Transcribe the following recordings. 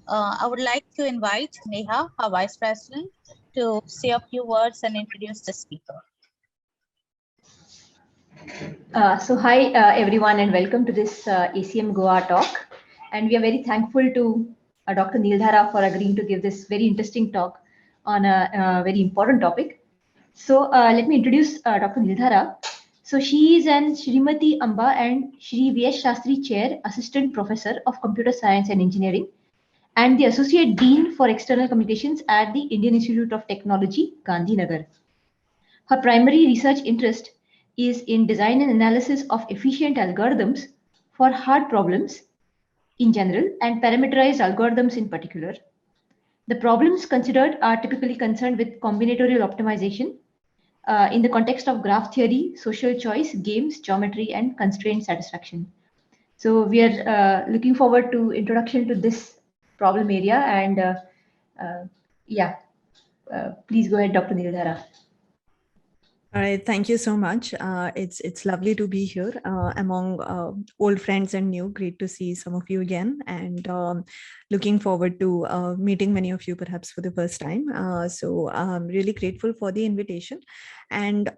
I would like to invite Neha, our Vice President, to say a few words and introduce the speaker. So hi everyone and welcome to this ACM Goa talk. And we are very thankful to Dr. Neeldhara for agreeing to give this very interesting talk on a very important topic. So let me introduce Dr. Neeldhara. So she is an Srimati Amba and Sri V.S. Sastry Chair, Assistant Professor of Computer Science and Engineering, and the Associate Dean for External Communications at the Indian Institute of Technology, Gandhinagar. Her primary research interest is in design and analysis of efficient algorithms for hard problems in general and parameterized algorithms in particular. The problems considered are typically concerned with combinatorial optimization in the context of graph theory, social choice, games, geometry, and constraint satisfaction. So we are looking forward to introduction to this problem area and please go ahead, Dr. Neeldhara. All right, thank you so much. It's lovely to be here among old friends and new. Great to see some of you again, and looking forward to meeting many of you perhaps for the first time. So I'm really grateful for the invitation. And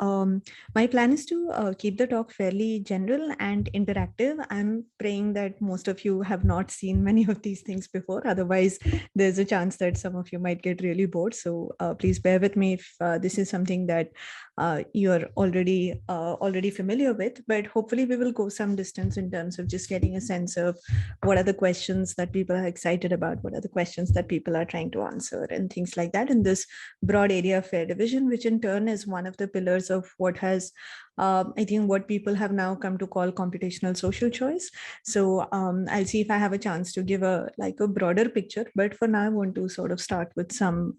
my plan is to keep the talk fairly general and interactive. I'm praying that most of you have not seen many of these things before. Otherwise, there's a chance that some of you might get really bored. So please bear with me if this is something that you're already familiar with, but hopefully we will go some distance in terms of just getting a sense of what are the questions that people are excited about, what are the questions that people are trying to answer, and things like that in this broad area of fair division, which in turn is one of the pillars of what has I think what people have now come to call computational social choice. So I'll see if I have a chance to give a broader picture, but for now I want to sort of start with some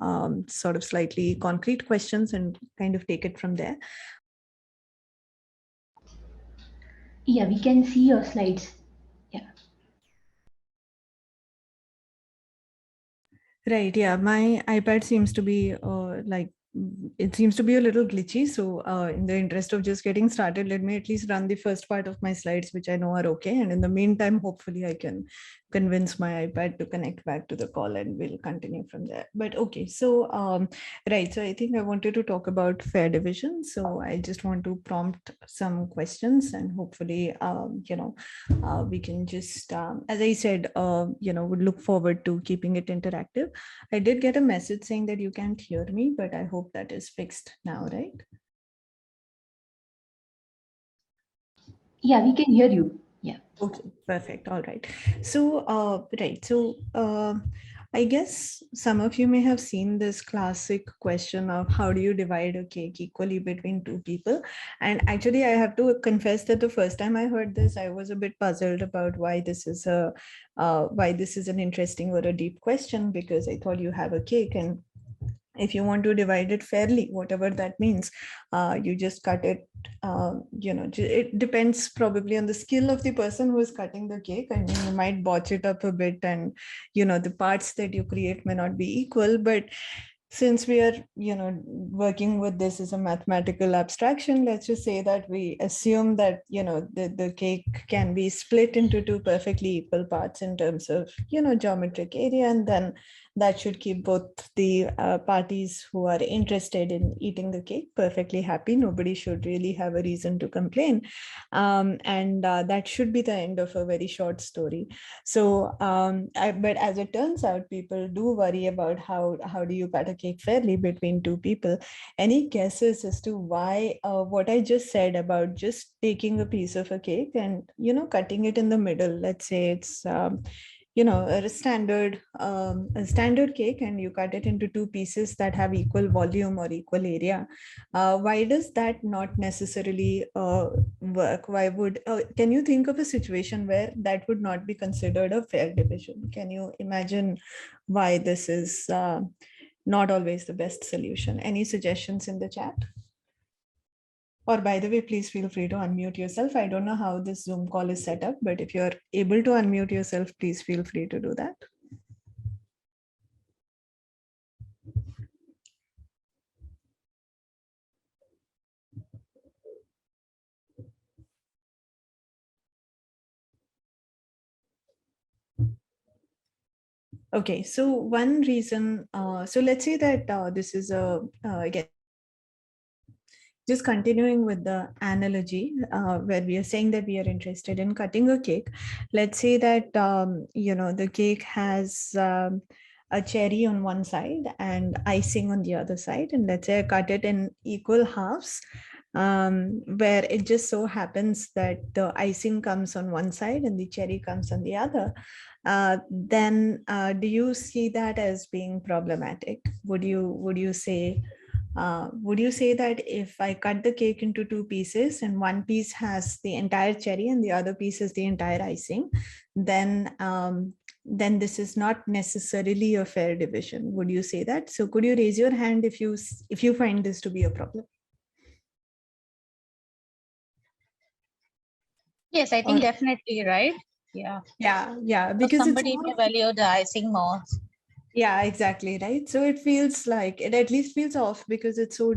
sort of slightly concrete questions and kind of take it from there. Yeah, we can see your slides. Yeah. Right. Yeah. My iPad seems to be it seems to be a little glitchy. So in the interest of just getting started, let me at least run the first part of my slides, which I know are okay. And in the meantime, hopefully I can convince my iPad to connect back to the call and we'll continue from there. But okay, so right. So I think I wanted to talk about fair division. So I just want to prompt some questions and hopefully, we can just, as I said, would look forward to keeping it interactive. I did get a message saying that you can't hear me, but I hope that is fixed now, right? Yeah, we can hear you. Yeah. Okay, perfect. All right. So, right. So, I guess some of you may have seen this classic question of how do you divide a cake equally between two people? And actually, I have to confess that the first time I heard this, I was a bit puzzled about why this is an interesting or a deep question, because I thought you have a cake and if you want to divide it fairly, whatever that means, you just cut it. It depends probably on the skill of the person who is cutting the cake. I mean, you might botch it up a bit and, the parts that you create may not be equal, but since we are, working with this as a mathematical abstraction, let's just say that we assume that, the cake can be split into two perfectly equal parts in terms of, geometric area, and then that should keep both the parties who are interested in eating the cake perfectly happy. Nobody should really have a reason to complain. And that should be the end of a very short story. So, but as it turns out, people do worry about how do you cut a cake fairly between two people. Any guesses as to why what I just said about just taking a piece of a cake and, cutting it in the middle, let's say it's, a standard cake and you cut it into two pieces that have equal volume or equal area. Why does that not necessarily work? Why would, can you think of a situation where that would not be considered a fair division? Can you imagine why this is not always the best solution? Any suggestions in the chat? Or by the way, please feel free to unmute yourself. I don't know how this Zoom call is set up, but if you're able to unmute yourself, please feel free to do that. Okay, so one reason, so let's say that this is again, just continuing with the analogy where we are saying that we are interested in cutting a cake. Let's say that, the cake has a cherry on one side and icing on the other side. And let's say I cut it in equal halves, where it just so happens that the icing comes on one side and the cherry comes on the other. Then do you see that as being problematic? Would you say that if I cut the cake into two pieces and one piece has the entire cherry and the other piece is the entire icing, then this is not necessarily a fair division? Would you say that? So could you raise your hand if you find this to be a problem? Yes, I think definitely, right? Yeah. Yeah, Because because it's somebody more may value the icing more. Yeah, exactly. Right. So it feels like it at least feels off because it's so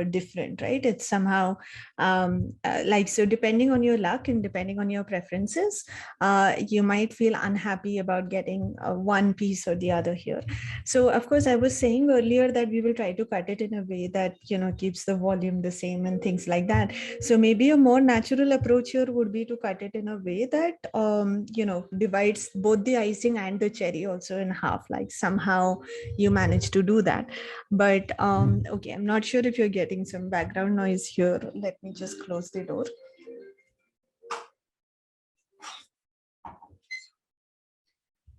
different, right? It's somehow like, so depending on your luck and depending on your preferences, you might feel unhappy about getting one piece or the other here. So, of course, I was saying earlier that we will try to cut it in a way that, keeps the volume the same and things like that. So maybe a more natural approach here would be to cut it in a way that, divides both the icing and the cherry also in half, like somehow you manage to do that. But okay, I'm not sure if you're getting some background noise here. Let me just close the door.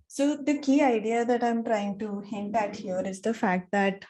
So the key idea that I'm trying to hint at here is the fact that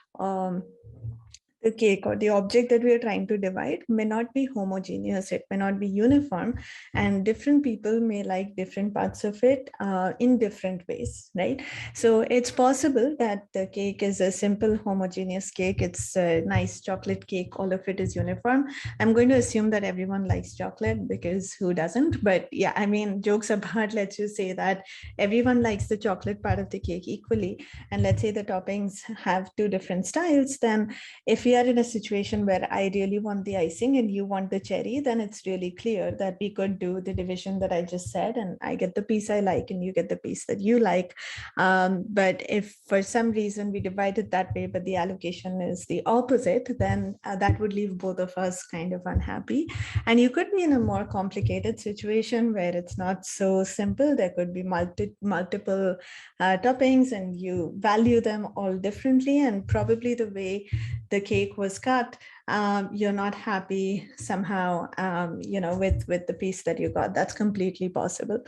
the cake or the object that we are trying to divide may not be homogeneous, it may not be uniform, and different people may like different parts of it in different ways, right? So it's possible that the cake is a simple homogeneous cake, it's a nice chocolate cake, all of it is uniform. I'm going to assume that everyone likes chocolate, because who doesn't? But yeah, I mean, jokes apart, let's just say that everyone likes the chocolate part of the cake equally, and let's say the toppings have two different styles. Then if we are in a situation where I really want the icing and you want the cherry, then it's really clear that we could do the division that I just said, and I get the piece I like and you get the piece that you like. But if for some reason we divide it that way, but the allocation is the opposite, then that would leave both of us kind of unhappy. And you could be in a more complicated situation where it's not so simple. There could be multiple toppings and you value them all differently, and probably the way the cake was cut, you're not happy somehow, with the piece that you got. That's completely possible.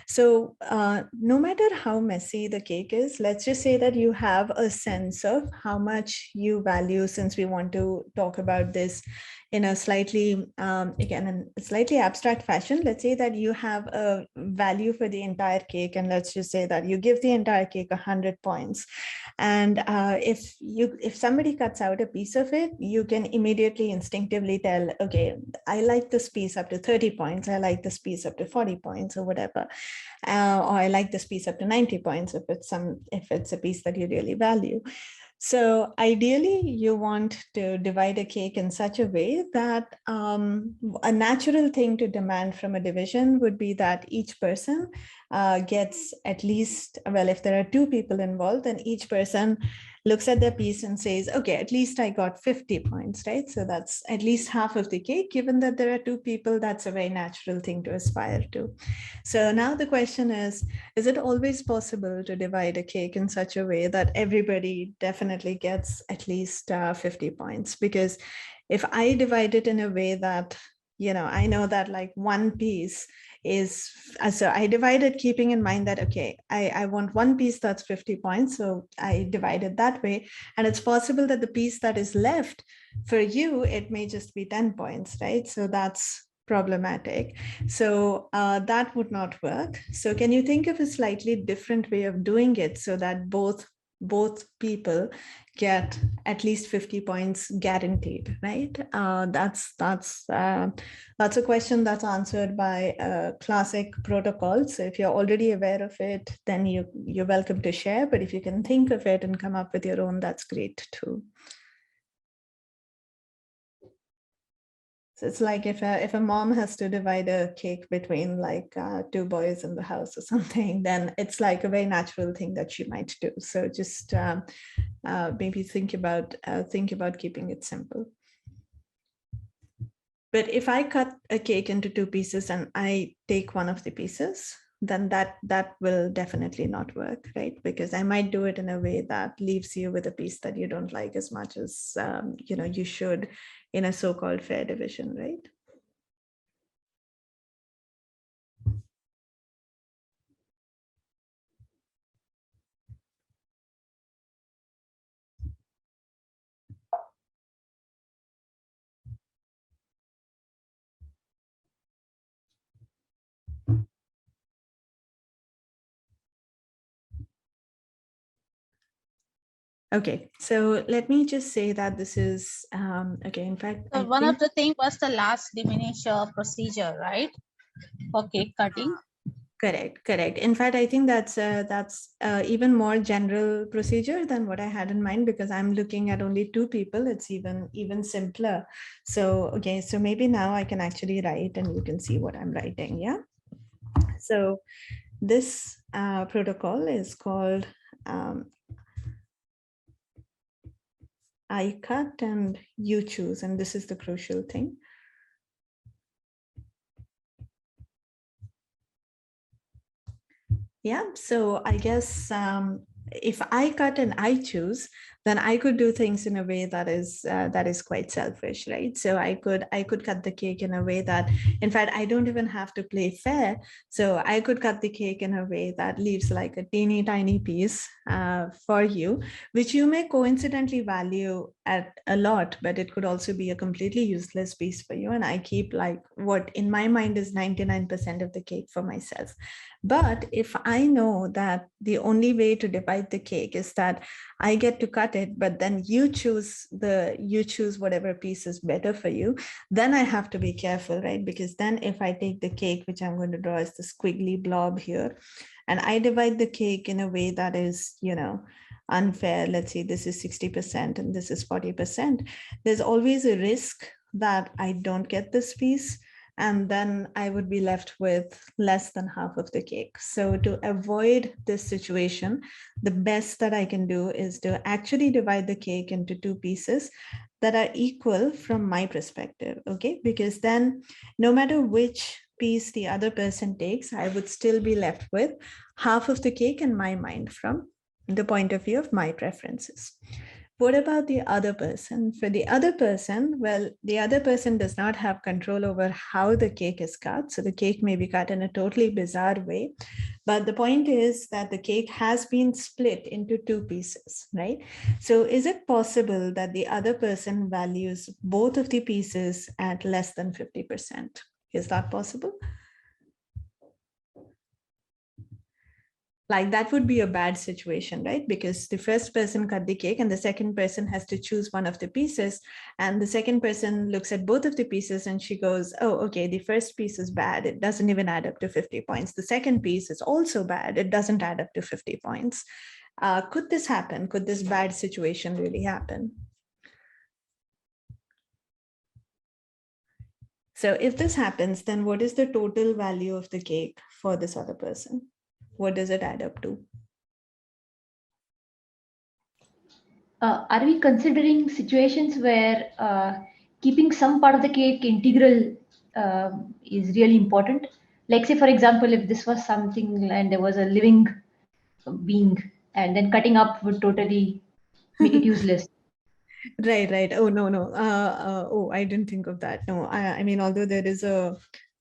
So no matter how messy the cake is, let's just say that you have a sense of how much you value, since we want to talk about this in a slightly, again, in a slightly abstract fashion. Let's say that you have a value for the entire cake, and let's just say that you give the entire cake 100 points. And if somebody cuts out a piece of it, you can immediately instinctively tell, okay, I like this piece up to 30 points, I like this piece up to 40 points or whatever, or I like this piece up to 90 points if it's a piece that you really value. So ideally, you want to divide a cake in such a way that a natural thing to demand from a division would be that each person gets at least, well, if there are two people involved, then each person looks at their piece and says, okay, at least I got 50 points, right? So that's at least half of the cake. Given that there are two people, that's a very natural thing to aspire to. So now the question is it always possible to divide a cake in such a way that everybody definitely gets at least 50 points? Because if I divide it in a way that, I know that like one piece is, so I divided keeping in mind that, okay, I want one piece that's 50 points. So I divided that way. And it's possible that the piece that is left for you, it may just be 10 points, right? So that's problematic. So that would not work. So can you think of a slightly different way of doing it so that both people get at least 50 points guaranteed, right? That's a question that's answered by classic protocol. So if you're already aware of it, then you're welcome to share. But if you can think of it and come up with your own, that's great too. So it's like if a mom has to divide a cake between like two boys in the house or something, then it's like a very natural thing that she might do. So just maybe think about keeping it simple. But if I cut a cake into two pieces and I take one of the pieces, then that will definitely not work, right? Because I might do it in a way that leaves you with a piece that you don't like as much as you should in a so-called fair division, right? Okay, so let me just say that this is, okay, in fact, So one of the things was the last diminish procedure, right? For cake cutting. Correct. In fact, I think that's even more general procedure than what I had in mind, because I'm looking at only two people. It's even simpler. So, okay, so maybe now I can actually write and you can see what I'm writing, yeah? So this protocol is called I cut and you choose, and this is the crucial thing. Yeah, so I guess if I cut and I choose, then I could do things in a way that is quite selfish, right? So I could cut the cake in a way that, in fact, I don't even have to play fair. So I could cut the cake in a way that leaves like a teeny tiny piece for you, which you may coincidentally value at a lot, but it could also be a completely useless piece for you. And I keep like what in my mind is 99% of the cake for myself. But if I know that the only way to divide the cake is that I get to cut it, but then you choose whatever piece is better for you, then I have to be careful, right? Because then if I take the cake, which I'm going to draw as the squiggly blob here, and I divide the cake in a way that is, unfair, let's say this is 60% and this is 40%, there's always a risk that I don't get this piece, and then I would be left with less than half of the cake. So to avoid this situation, the best that I can do is to actually divide the cake into two pieces that are equal from my perspective, okay? Because then no matter which piece the other person takes, I would still be left with half of the cake in my mind from the point of view of my preferences. What about the other person? For the other person, well, the other person does not have control over how the cake is cut. So the cake may be cut in a totally bizarre way. But the point is that the cake has been split into two pieces, right? So is it possible that the other person values both of the pieces at less than 50%? Is that possible? Like that would be a bad situation, right? Because the first person cut the cake and the second person has to choose one of the pieces. And the second person looks at both of the pieces and she goes, oh, okay, the first piece is bad. It doesn't even add up to 50 points. The second piece is also bad. It doesn't add up to 50 points. Could this happen? Could this bad situation really happen? So if this happens, then what is the total value of the cake for this other person? What does it add up to? Are we considering situations where keeping some part of the cake integral is really important? Like say, for example, if this was something and there was a living being, and then cutting up would totally make it useless. Right. Oh, no. Oh, I didn't think of that. No, I mean, although there is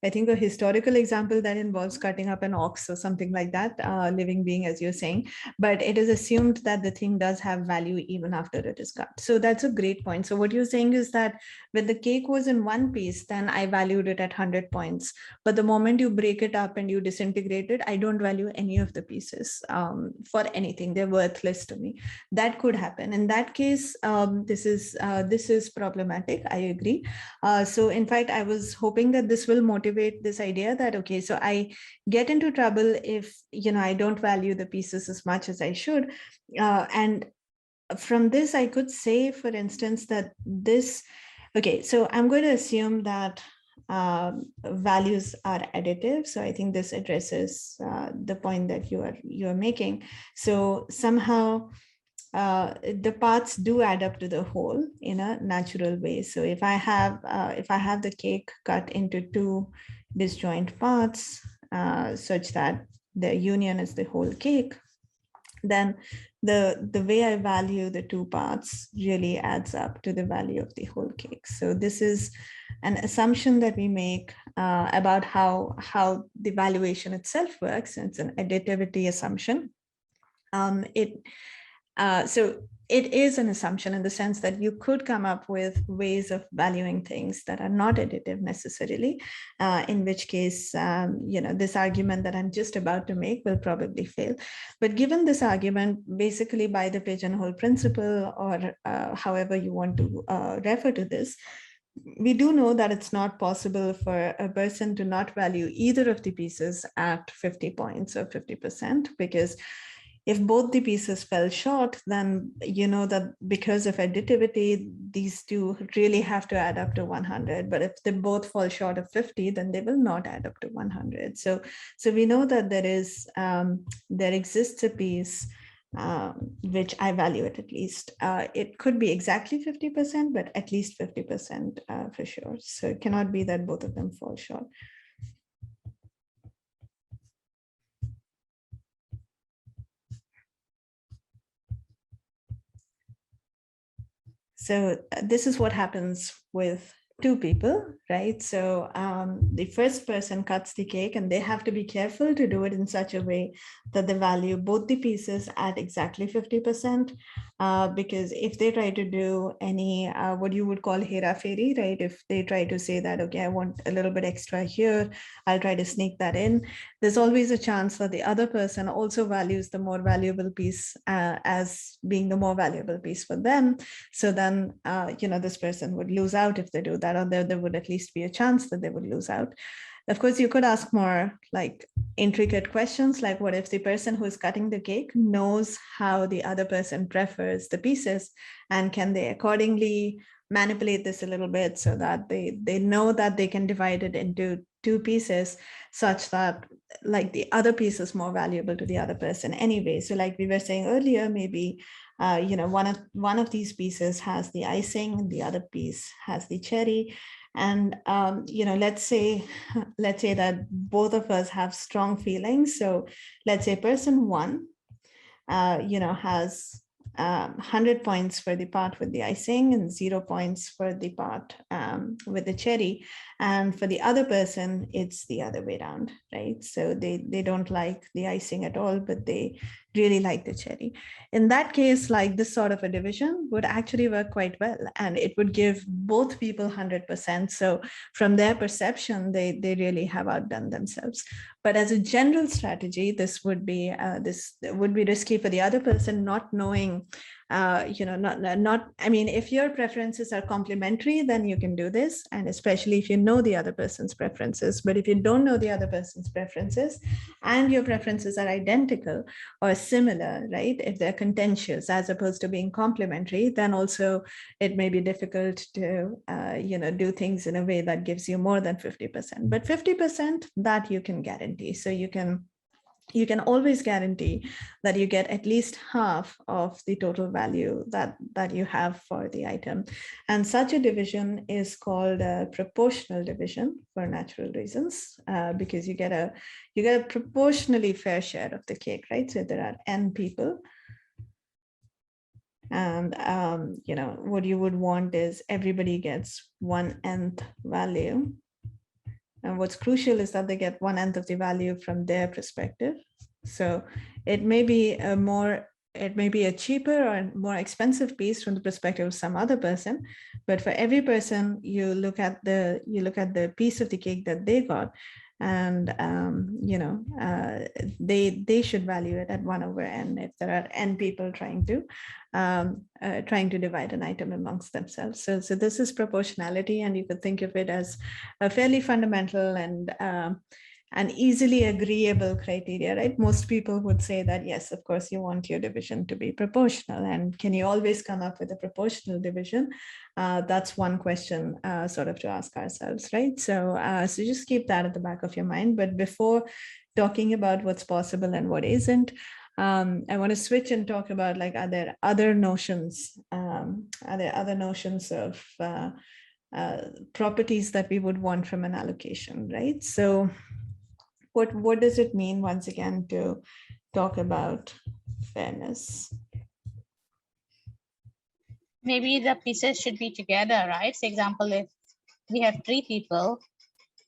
I think a historical example that involves cutting up an ox or something like that, living being, as you're saying, but it is assumed that the thing does have value even after it is cut. So that's a great point. So what you're saying is that when the cake was in one piece, then I valued it at 100 points. But the moment you break it up and you disintegrate it, I don't value any of the pieces for anything. They're worthless to me. That could happen. In that case, this is problematic. I agree. So in fact, I was hoping that this will motivate this idea that, okay, so I get into trouble if, I don't value the pieces as much as I should. And from this, I could say, for instance, that this Okay, so I'm going to assume that values are additive. So I think this addresses the point that you are making. So somehow the parts do add up to the whole in a natural way. So if I have the cake cut into two disjoint parts such that the union is the whole cake, then the way I value the two parts really adds up to the value of the whole cake. So this is an assumption that we make about how the valuation itself works. It's an additivity assumption. So it is an assumption in the sense that you could come up with ways of valuing things that are not additive necessarily, in which case, this argument that I'm just about to make will probably fail. But given this argument, basically by the pigeonhole principle, or however you want to refer to this, we do know that it's not possible for a person to not value either of the pieces at 50 points or 50%, because if both the pieces fell short, then you know that because of additivity, these two really have to add up to 100. But if they both fall short of 50, then they will not add up to 100. So we know that there exists a piece which I value at least. It could be exactly 50%, but at least 50% for sure. So it cannot be that both of them fall short. So this is what happens with two people, right? So the first person cuts the cake, and they have to be careful to do it in such a way that they value both the pieces at exactly 50%, because if they try to do any what you would call hera-feri, right? If they try to say that, okay, I want a little bit extra here, I'll try to sneak that in, there's always a chance that the other person also values the more valuable piece as being the more valuable piece for them. So then, this person would lose out if they do that, or there would at least be a chance that they would lose out. Of course, you could ask more like intricate questions, like what if the person who is cutting the cake knows how the other person prefers the pieces, and can they accordingly manipulate this a little bit so that they know that they can divide it into two pieces such that like the other piece is more valuable to the other person anyway. So like we were saying earlier, maybe one of these pieces has the icing and the other piece has the cherry. And let's say that both of us have strong feelings. So let's say person one has 100 points for the part with the icing and 0 points for the part with the cherry. And for the other person, it's the other way around, right? So they don't like the icing at all, but they really like the cherry. In that case, like this sort of a division would actually work quite well, and it would give both people 100%. So from their perception, they really have outdone themselves. But as a general strategy, this would be risky for the other person, not knowing, if your preferences are complementary, then you can do this. And especially if you know the other person's preferences. But if you don't know the other person's preferences and your preferences are identical or similar, right? If they're contentious as opposed to being complementary, then also it may be difficult to, do things in a way that gives you more than 50%. But 50%, that you can guarantee. So you can always guarantee that you get at least half of the total value that you have for the item. And such a division is called a proportional division for natural reasons, because you get a proportionally fair share of the cake, right? So there are n people. And what you would want is everybody gets 1/n value. And what's crucial is that they get 1/n of the value from their perspective. So it may be a cheaper or more expensive piece from the perspective of some other person, but for every person, you look at the piece of the cake that they got, and they should value it at 1/n if there are n people trying to divide an item amongst themselves. So this is proportionality, and you could think of it as a fairly fundamental and an easily agreeable criteria, right? Most people would say that, yes, of course, you want your division to be proportional. And can you always come up with a proportional division? That's one question sort of to ask ourselves, right? So, so just keep that at the back of your mind. But before talking about what's possible and what isn't, I want to switch and talk about, like, are there other notions? Are there other notions of properties that we would want from an allocation, right? So what does it mean, once again, to talk about fairness? Maybe the pieces should be together, right? For example, if we have 3 people,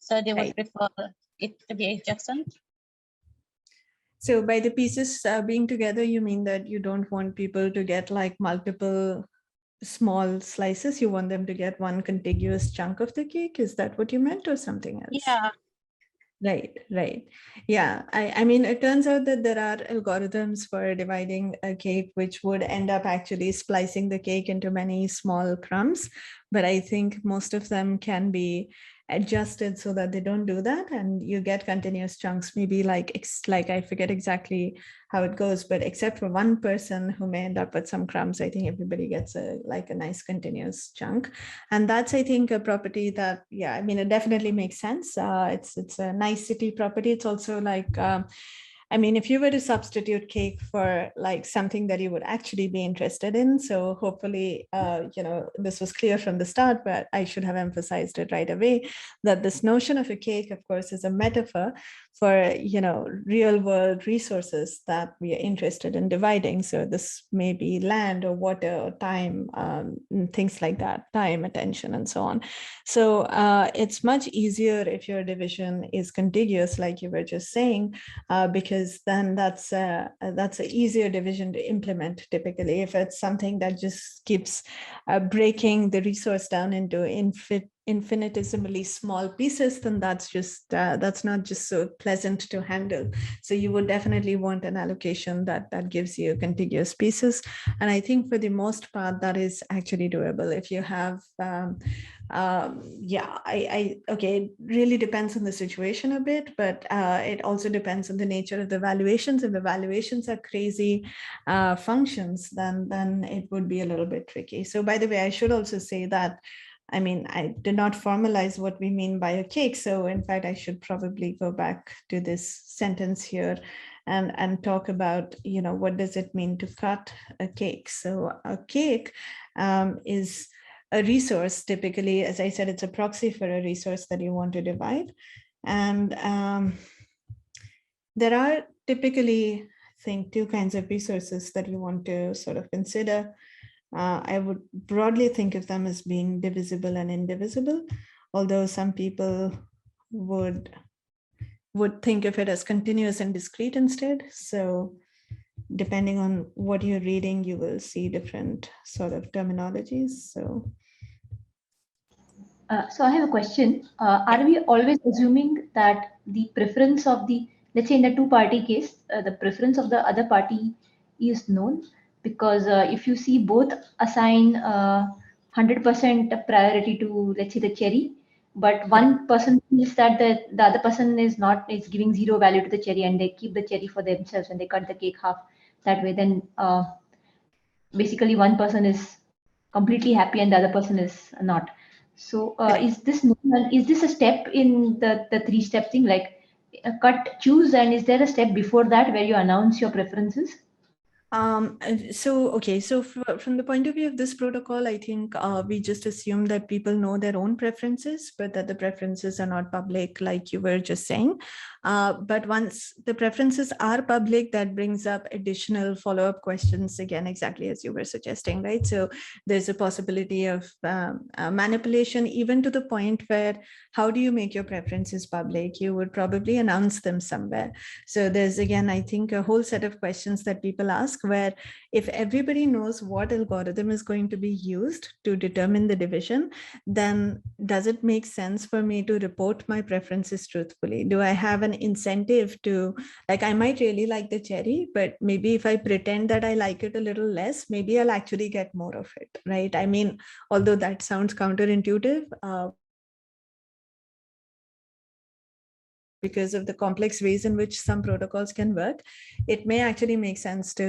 so they would prefer it to be adjacent. So by the pieces being together, you mean that you don't want people to get like multiple small slices? You want them to get one contiguous chunk of the cake? Is that what you meant, or something else? Yeah. Right. Yeah, I mean, it turns out that there are algorithms for dividing a cake, which would end up actually splicing the cake into many small crumbs. But I think most of them can be adjusted so that they don't do that, and you get continuous chunks. Maybe like I forget exactly how it goes, but except for one person who may end up with some crumbs, I think everybody gets a nice continuous chunk. And that's, I think, a property that, yeah, I mean, it definitely makes sense. It's a nicety property. It's also like, I mean, if you were to substitute cake for like something that you would actually be interested in, so hopefully, this was clear from the start, but I should have emphasized it right away, that this notion of a cake, of course, is a metaphor for, real world resources that we are interested in dividing. So this may be land or water or time, things like that, time, attention, and so on. So it's much easier if your division is contiguous, like you were just saying, because then that's an easier division to implement typically. If it's something that just keeps breaking the resource down into infinitesimally small pieces, then that's not just so pleasant to handle. So you would definitely want an allocation that gives you contiguous pieces. And I think for the most part, that is actually doable. If you have okay, it really depends on the situation a bit, but it also depends on the nature of the valuations. If the valuations are crazy functions, then it would be a little bit tricky. So by the way, I should also say that, I mean, I did not formalize what we mean by a cake. So in fact, I should probably go back to this sentence here and talk about, what does it mean to cut a cake? So a cake is a resource. Typically, as I said, it's a proxy for a resource that you want to divide. And there are typically, I think, 2 kinds of resources that you want to sort of consider. I would broadly think of them as being divisible and indivisible, although some people would think of it as continuous and discrete instead. So depending on what you're reading, you will see different sort of terminologies. So I have a question. Are we always assuming that the preference of the, let's say in the 2-party case, the preference of the other party is known? Because if you see both assign 100% priority to, let's say, the cherry, but one person feels that the other person is giving 0 value to the cherry, and they keep the cherry for themselves and they cut the cake half that way, then basically one person is completely happy and the other person is not. So is this a step in the 3-step thing, like cut, choose, and is there a step before that where you announce your preferences? So from the point of view of this protocol, I think we just assume that people know their own preferences, but that the preferences are not public, like you were just saying. But once the preferences are public, that brings up additional follow-up questions, again, exactly as you were suggesting, right? So there's a possibility of manipulation, even to the point where, how do you make your preferences public? You would probably announce them somewhere. So there's, again, I think, a whole set of questions that people ask, where if everybody knows what algorithm is going to be used to determine the division, then does it make sense for me to report my preferences truthfully? Do I have an incentive to, like, I might really like the cherry, but maybe if I pretend that I like it a little less, maybe I'll actually get more of it, right? I mean, although that sounds counterintuitive, because of the complex ways in which some protocols can work, it may actually make sense to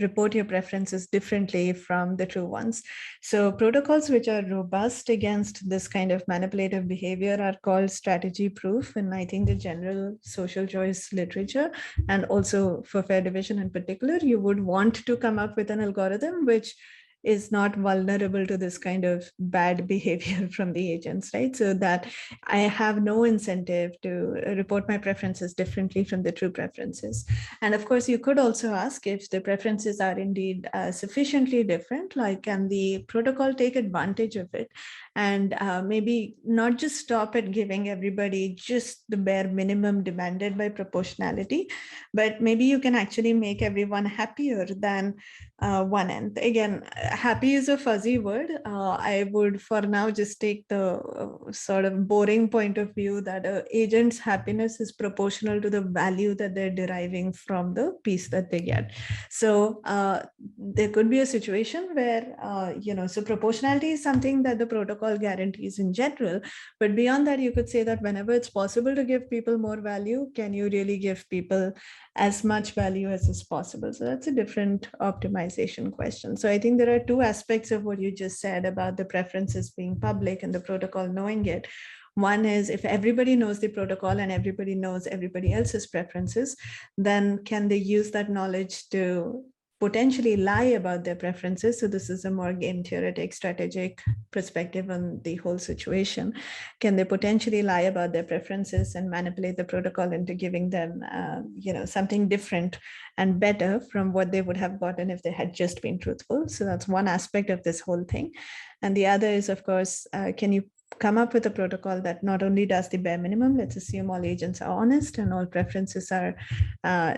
report your preferences differently from the true ones. So protocols which are robust against this kind of manipulative behavior are called strategy proof, and I think the general social choice literature, and also for fair division in particular, you would want to come up with an algorithm which is not vulnerable to this kind of bad behavior from the agents, right? So that I have no incentive to report my preferences differently from the true preferences. And of course, you could also ask if the preferences are indeed sufficiently different, like can the protocol take advantage of it and maybe not just stop at giving everybody just the bare minimum demanded by proportionality, but maybe you can actually make everyone happier than one end. Again, happy is a fuzzy word. I would for now just take the sort of boring point of view that an agent's happiness is proportional to the value that they're deriving from the piece that they get. So there could be a situation where, so proportionality is something that the protocol guarantees in general, but beyond that, you could say that whenever it's possible to give people more value, can you really give people as much value as is possible? So that's a different optimization question. So I think there are two aspects of what you just said about the preferences being public and the protocol knowing it. One is if everybody knows the protocol and everybody knows everybody else's preferences, then can they use that knowledge to potentially lie about their preferences? So this is a more game theoretic, strategic perspective on the whole situation. Can they potentially lie about their preferences and manipulate the protocol into giving them, something different and better from what they would have gotten if they had just been truthful? So that's one aspect of this whole thing. And the other is, of course, can you come up with a protocol that not only does the bare minimum, let's assume all agents are honest and all preferences are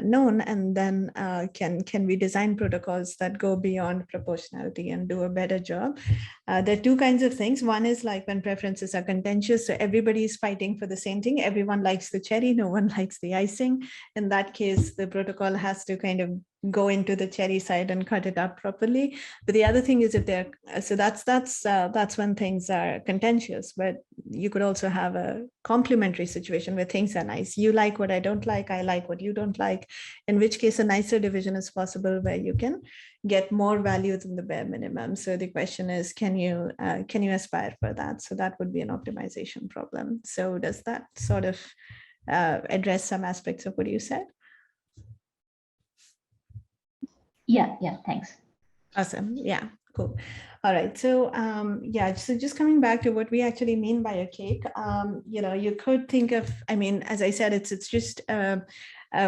known, and then can we design protocols that go beyond proportionality and do a better job? There are two kinds of things. One is like when preferences are contentious, so everybody is fighting for the same thing. Everyone likes the cherry, no one likes the icing. In that case, the protocol has to kind of go into the cherry side and cut it up properly. But the other thing is if they're, so that's when things are contentious, but you could also have a complementary situation where things are nice. You like what I don't like, I like what you don't like, in which case a nicer division is possible where you can get more value than the bare minimum. So the question is, can you aspire for that? So that would be an optimization problem. So does that sort of address some aspects of what you said? Yeah, thanks. Awesome. Yeah, cool. All right. So so just coming back to what we actually mean by a cake, you could think of, as I said, it's just a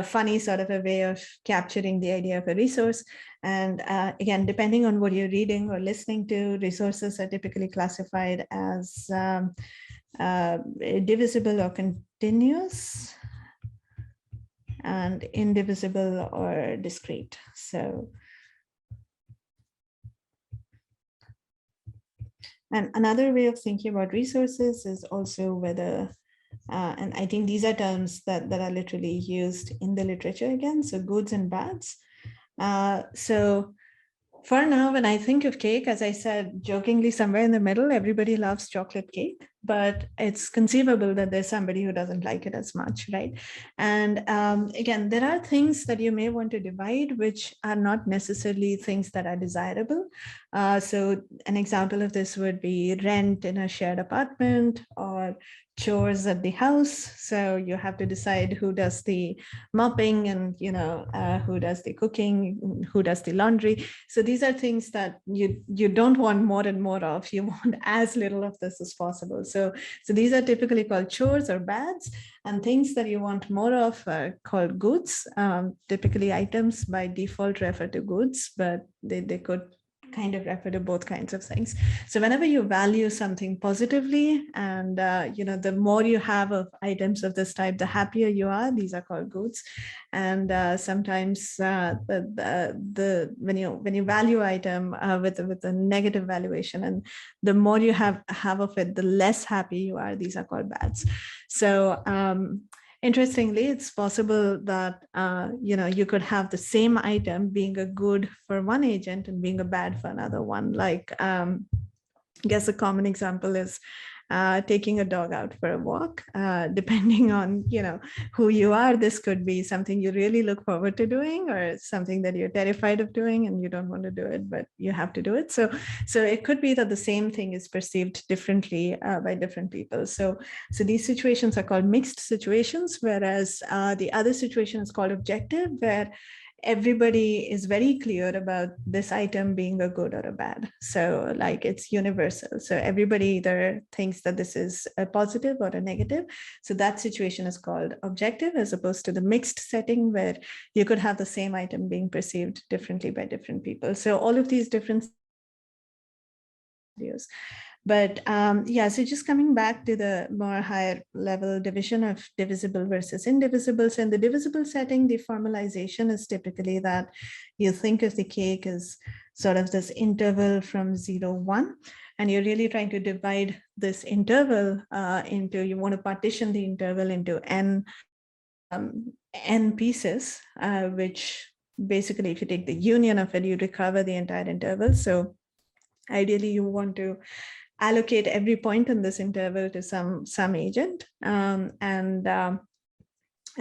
funny sort of a way of capturing the idea of a resource. And again, depending on what you're reading or listening to, resources are typically classified as divisible or continuous, and indivisible or discrete. So, and another way of thinking about resources is also whether, and I think these are terms that are literally used in the literature again, so goods and bads. So for now, when I think of cake, as I said, jokingly somewhere in the middle, everybody loves chocolate cake, but it's conceivable that there's somebody who doesn't like it as much, right? And again, there are things that you may want to divide, which are not necessarily things that are desirable. So an example of this would be rent in a shared apartment or chores at the house. So you have to decide who does the mopping and who does the cooking, who does the laundry. So these are things that you don't want more and more of. You want as little of this as possible. So these are typically called chores or bads, and things that you want more of are called goods. Typically items by default refer to goods, but they could kind of refer to both kinds of things. So whenever you value something positively, and the more you have of items of this type, the happier you are. These are called goods. And sometimes when you value item with a negative valuation, and the more you have of it, the less happy you are. These are called bads. So interestingly, it's possible that you could have the same item being a good for one agent and being a bad for another one. Like I guess a common example is taking a dog out for a walk. Depending on, who you are, this could be something you really look forward to doing, or something that you're terrified of doing and you don't want to do it, but you have to do it. So it could be that the same thing is perceived differently by different people. So these situations are called mixed situations, whereas the other situation is called objective, where everybody is very clear about this item being a good or a bad. So like it's universal. So everybody either thinks that this is a positive or a negative. So that situation is called objective, as opposed to the mixed setting where you could have the same item being perceived differently by different people. So all of these different videos. But so just coming back to the more higher level division of divisible versus indivisible. So in the divisible setting, the formalization is typically that you think of the cake as sort of this interval from 0, 1, and you're really trying to divide this interval you want to partition the interval into n pieces, which basically, if you take the union of it, you recover the entire interval. So ideally, you want to allocate every point in this interval to some agent, and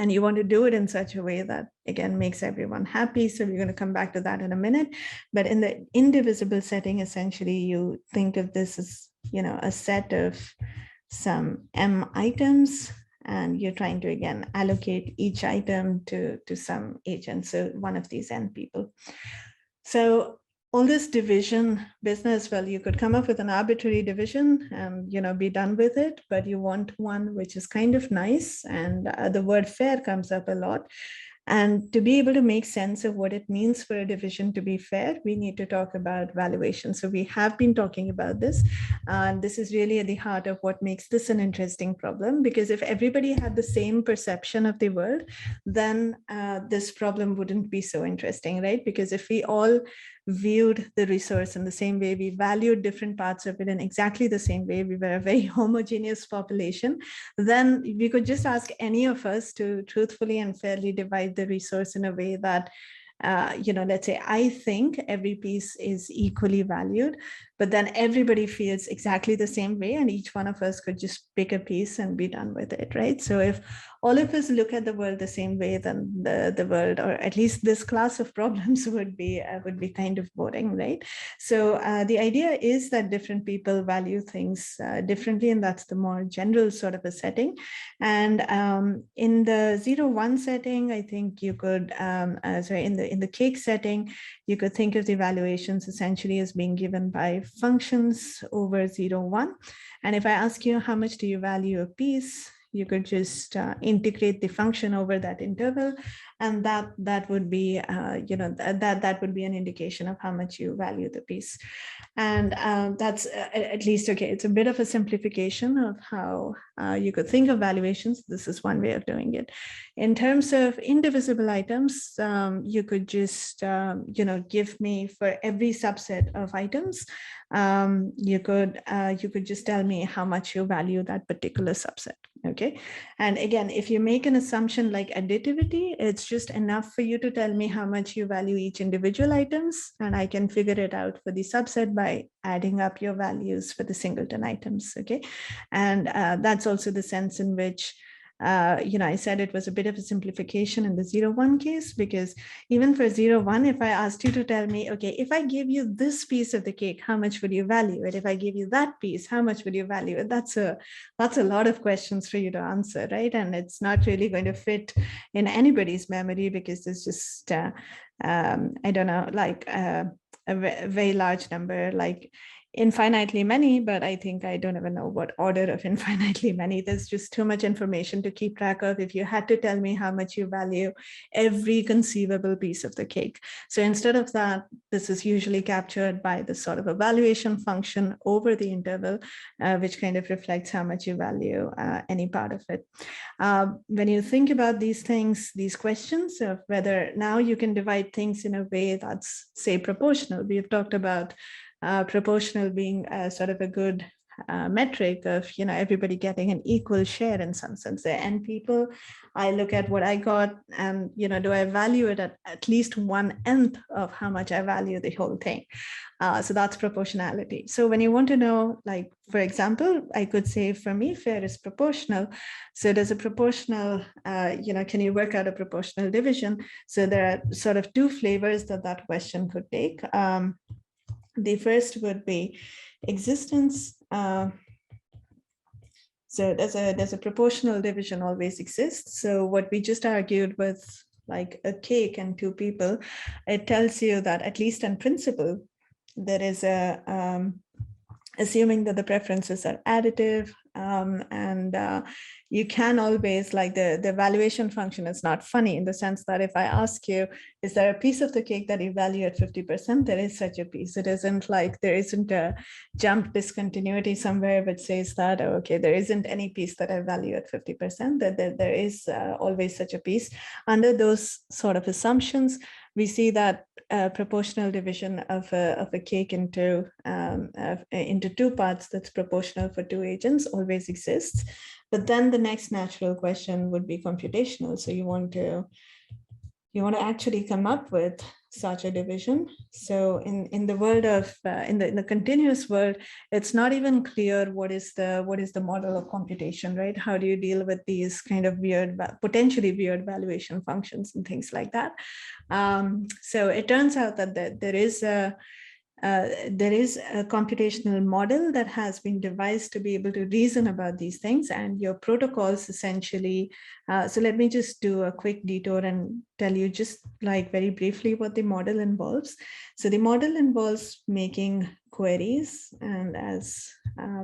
you want to do it in such a way that, again, makes everyone happy. So we're going to come back to that in a minute. But in the indivisible setting, essentially, you think of this as, a set of some m items, and you're trying to, again, allocate each item to some agent, so one of these n people. So all this division business, well, you could come up with an arbitrary division and, be done with it, but you want one which is kind of nice. And the word fair comes up a lot. And to be able to make sense of what it means for a division to be fair, we need to talk about valuation. So we have been talking about this. And this is really at the heart of what makes this an interesting problem, because if everybody had the same perception of the world, then this problem wouldn't be so interesting, right? Because if we all viewed the resource in the same way, we valued different parts of it in exactly the same way, we were a very homogeneous population, then we could just ask any of us to truthfully and fairly divide the resource in a way that, let's say I think every piece is equally valued, but then everybody feels exactly the same way, and each one of us could just pick a piece and be done with it, right? So if all of us look at the world the same way, then the world, or at least this class of problems, would be kind of boring, right? So the idea is that different people value things differently, and that's the more general sort of a setting. And in the 0-1 setting, I think you could, in the cake setting, you could think of the evaluations essentially as being given by functions over 0-1. And if I ask you how much do you value a piece, you could just integrate the function over that interval, and that would be that would be an indication of how much you value the piece. And that's at least okay. It's a bit of a simplification of how you could think of valuations. This is one way of doing it. In terms of indivisible items, you could just give me for every subset of items, you could just tell me how much you value that particular subset. Okay. And again, if you make an assumption like additivity, it's just enough for you to tell me how much you value each individual items, and I can figure it out for the subset by adding up your values for the singleton items. Okay. And that's also the sense in which I said it was a bit of a simplification in the 0-1 case, because even for 0-1, if I asked you to tell me, okay, if I give you this piece of the cake, how much would you value it? If I give you that piece, how much would you value it? That's a lot of questions for you to answer, right? And it's not really going to fit in anybody's memory, because there's just, I don't know, like a very large number, like infinitely many, but I think I don't even know what order of infinitely many. There's just too much information to keep track of if you had to tell me how much you value every conceivable piece of the cake. So instead of that, this is usually captured by the sort of evaluation function over the interval, which kind of reflects how much you value any part of it. When you think about these things, these questions of whether now you can divide things in a way that's, say, proportional. We've talked about proportional being sort of a good metric of, everybody getting an equal share in some sense. The N people, I look at what I got and, do I value it at least 1/n of how much I value the whole thing? So that's proportionality. So when you want to know, like, for example, I could say for me, fair is proportional. So there's a proportional, can you work out a proportional division? So there are sort of two flavors that question could take. The first would be existence. So there's a proportional division always exists. So what we just argued with like a cake and two people, it tells you that at least in principle, there is a, assuming that the preferences are additive, and you can always, like, the evaluation function is not funny in the sense that if I ask you, is there a piece of the cake that you value at 50%? There is such a piece. It isn't like there isn't a jump discontinuity somewhere which says that, oh, okay, there isn't any piece that I value at 50%, that there is always such a piece. Under those sort of assumptions, we see that proportional division of a cake into two parts that's proportional for two agents always exists. But then the next natural question would be computational. So you want to actually come up with such a division. So in the world of in the continuous world, it's not even clear what is the model of computation, right? How do you deal with these kind of weird, potentially weird valuation functions and things like that? So it turns out that there is a computational model that has been devised to be able to reason about these things, and your protocols essentially. So let me just do a quick detour and tell you just like very briefly what the model involves. So the model involves making queries, and as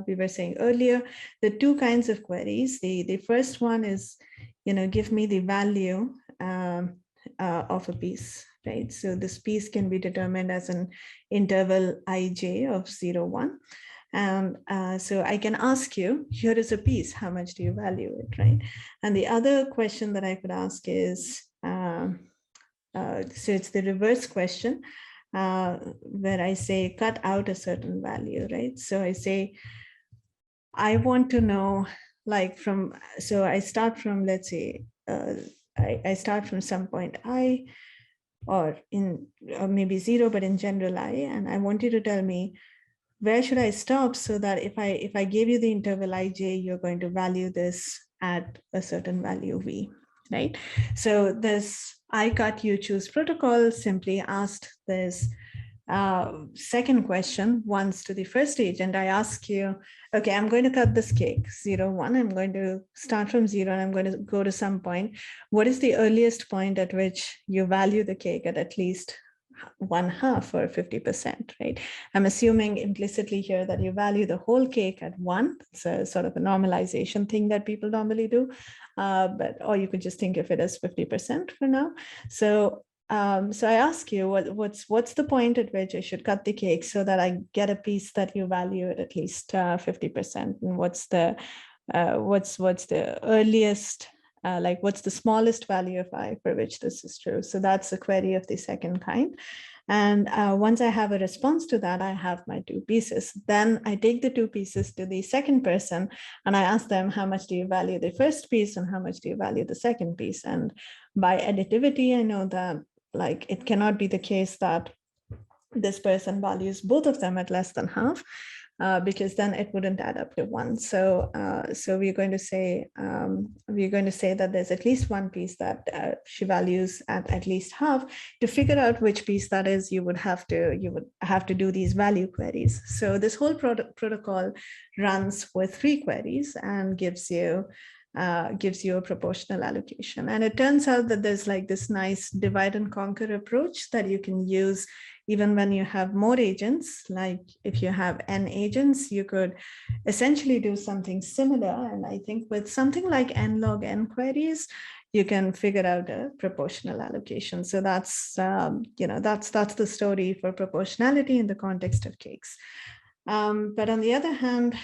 we were saying earlier, the two kinds of queries. The first one is, give me the value of a piece, right? So this piece can be determined as an interval ij of 0, 1. And so I can ask you, here is a piece, how much do you value it, right? And the other question that I could ask is, so it's the reverse question, where I say, cut out a certain value, right? So I say, I want to know, like, so I start from, let's say, I start from some point I, or maybe 0, but in general I, and I want you to tell me, where should I stop so that if I gave you the interval ij, you're going to value this at a certain value v, right? So this I cut you choose protocol simply asked this second question once to the first agent. I ask you, okay, I'm going to cut this cake 0, 1. I'm going to start from 0 and I'm going to go to some point. What is the earliest point at which you value the cake at least 1/2 or 50%, right? I'm assuming implicitly here that you value the whole cake at 1. It's a sort of a normalization thing that people normally do, or you could just think of it as 50% for now. So I ask you, what's the point at which I should cut the cake so that I get a piece that you value at least 50%? And what's the earliest, like what's the smallest value of I for which this is true? So that's a query of the second kind. And once I have a response to that, I have my two pieces. Then I take the two pieces to the second person and I ask them, how much do you value the first piece and how much do you value the second piece? And by additivity, I know that, like, it cannot be the case that this person values both of them at less than half, because then it wouldn't add up to 1. So we're going to say that there's at least one piece that she values at least half. To figure out which piece that is, you would have to do these value queries. So this whole protocol runs with 3 queries and gives you a proportional allocation. And it turns out that there's like this nice divide and conquer approach that you can use even when you have more agents. Like if you have n agents, you could essentially do something similar. And I think with something like n log n queries, you can figure out a proportional allocation. So that's the story for proportionality in the context of cakes. But on the other hand,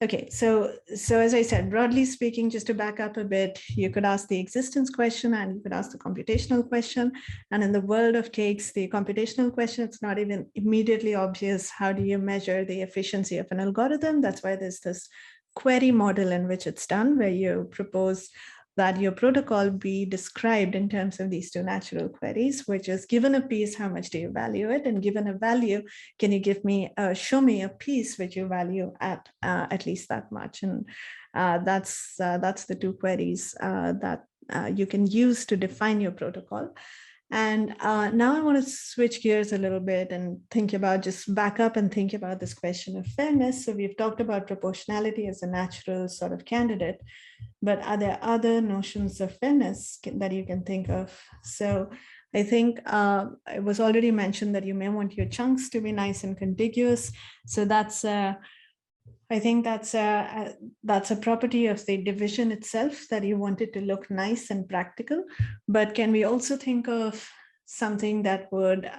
Okay, so as I said, broadly speaking, just to back up a bit, you could ask the existence question and you could ask the computational question. And in the world of cakes, the computational question, it's not even immediately obvious. How do you measure the efficiency of an algorithm? That's why there's this query model in which it's done, where you propose that your protocol be described in terms of these two natural queries, which is given a piece, how much do you value it? And given a value, can you give me, show me a piece which you value at least that much? And that's the two queries that you can use to define your protocol. And now I want to switch gears a little bit and think about, just back up and think about this question of fairness. So we've talked about proportionality as a natural sort of candidate, but are there other notions of fairness that you can think of? So I think it was already mentioned that you may want your chunks to be nice and contiguous. So that's I think that's a property of the division itself, that you want it to look nice and practical. But can we also think of something that would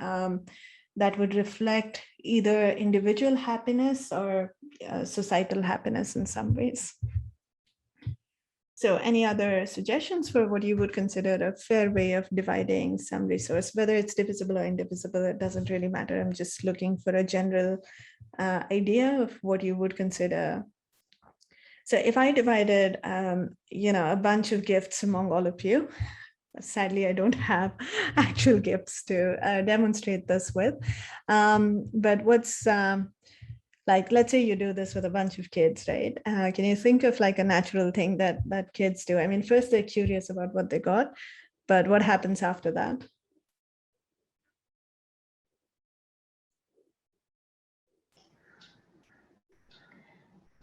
reflect either individual happiness or societal happiness in some ways? So any other suggestions for what you would consider a fair way of dividing some resource, whether it's divisible or indivisible, it doesn't really matter. I'm just looking for a general idea of what you would consider. So if I divided, a bunch of gifts among all of you, sadly, I don't have actual gifts to demonstrate this with, but what's, like, let's say you do this with a bunch of kids, right? Can you think of like a natural thing that kids do? I mean, first they're curious about what they got, but what happens after that?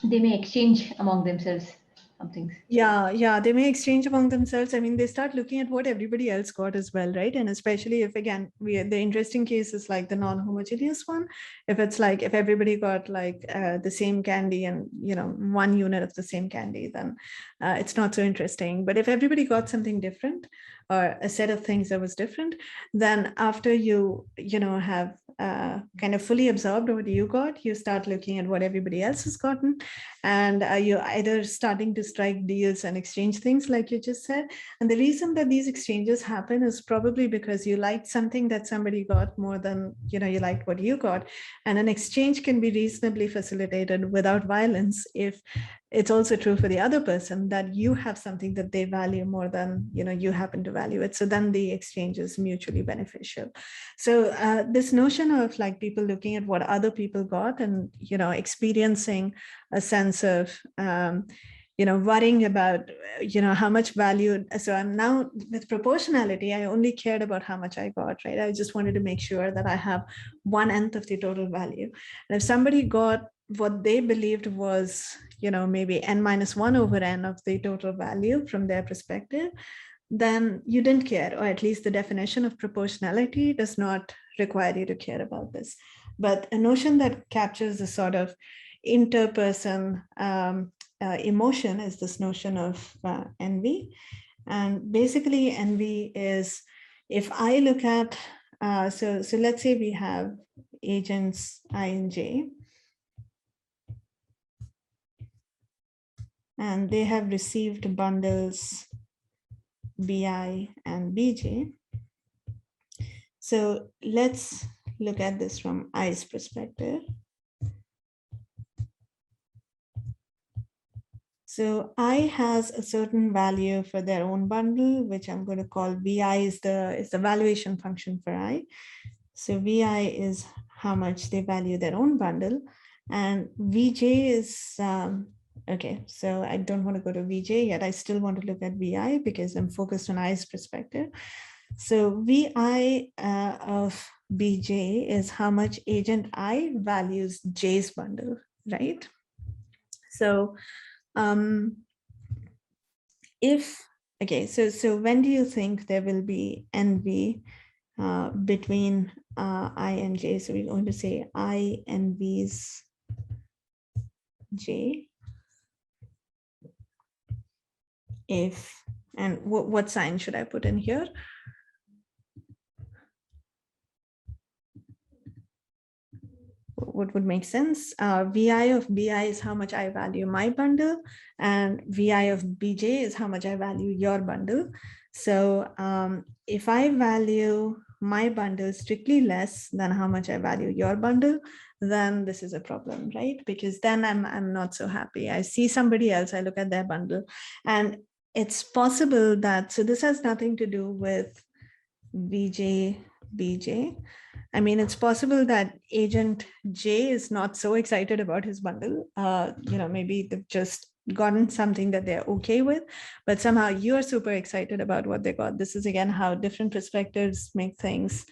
They may exchange among themselves some things. Yeah, they may exchange among themselves. I mean, they start looking at what everybody else got as well, right? And especially if, again, the interesting case is like the non-homogeneous one. If it's like, if everybody got like the same candy and, 1 unit of the same candy, then it's not so interesting. But if everybody got something different, or a set of things that was different, then after you have kind of fully absorbed what you got, you start looking at what everybody else has gotten, and you're either starting to strike deals and exchange things like you just said. And the reason that these exchanges happen is probably because you liked something that somebody got more than you liked what you got, and an exchange can be reasonably facilitated without violence if it's also true for the other person that you have something that they value more than you happen to value it. So then the exchange is mutually beneficial. So this notion of like people looking at what other people got and experiencing a sense of worrying about how much value. So I'm now with proportionality, I only cared about how much I got, right? I just wanted to make sure that I have 1/n of the total value. And if somebody got what they believed was maybe n-1/n of the total value from their perspective, then you didn't care, or at least the definition of proportionality does not require you to care about this. But a notion that captures the sort of interperson emotion is this notion of envy. And basically envy is, if I look at, so let's say we have agents I and j, and they have received bundles bi and bj. So let's look at this from i's perspective. So I has a certain value for their own bundle, which I'm going to call vi is the valuation function for I. So vi is how much they value their own bundle, and vj is okay, so I don't want to go to vj yet. I still want to look at vi because I'm focused on i's perspective. So vi of bj is how much agent I values j's bundle, right? So so when do you think there will be envy between I and j? So we're going to say I envies j if, and what sign should I put in here? what would make sense? VI of BI is how much I value my bundle, and VI of BJ is how much I value your bundle. So if I value my bundle strictly less than how much I value your bundle, then this is a problem, right? Because then I'm not so happy. I see somebody else, I look at their bundle, and it's possible that, so this has nothing to do with VJ, BJ. I mean, it's possible that agent J is not so excited about his bundle. Maybe they've just gotten something that they're okay with, but somehow you're super excited about what they got. This is again how different perspectives make things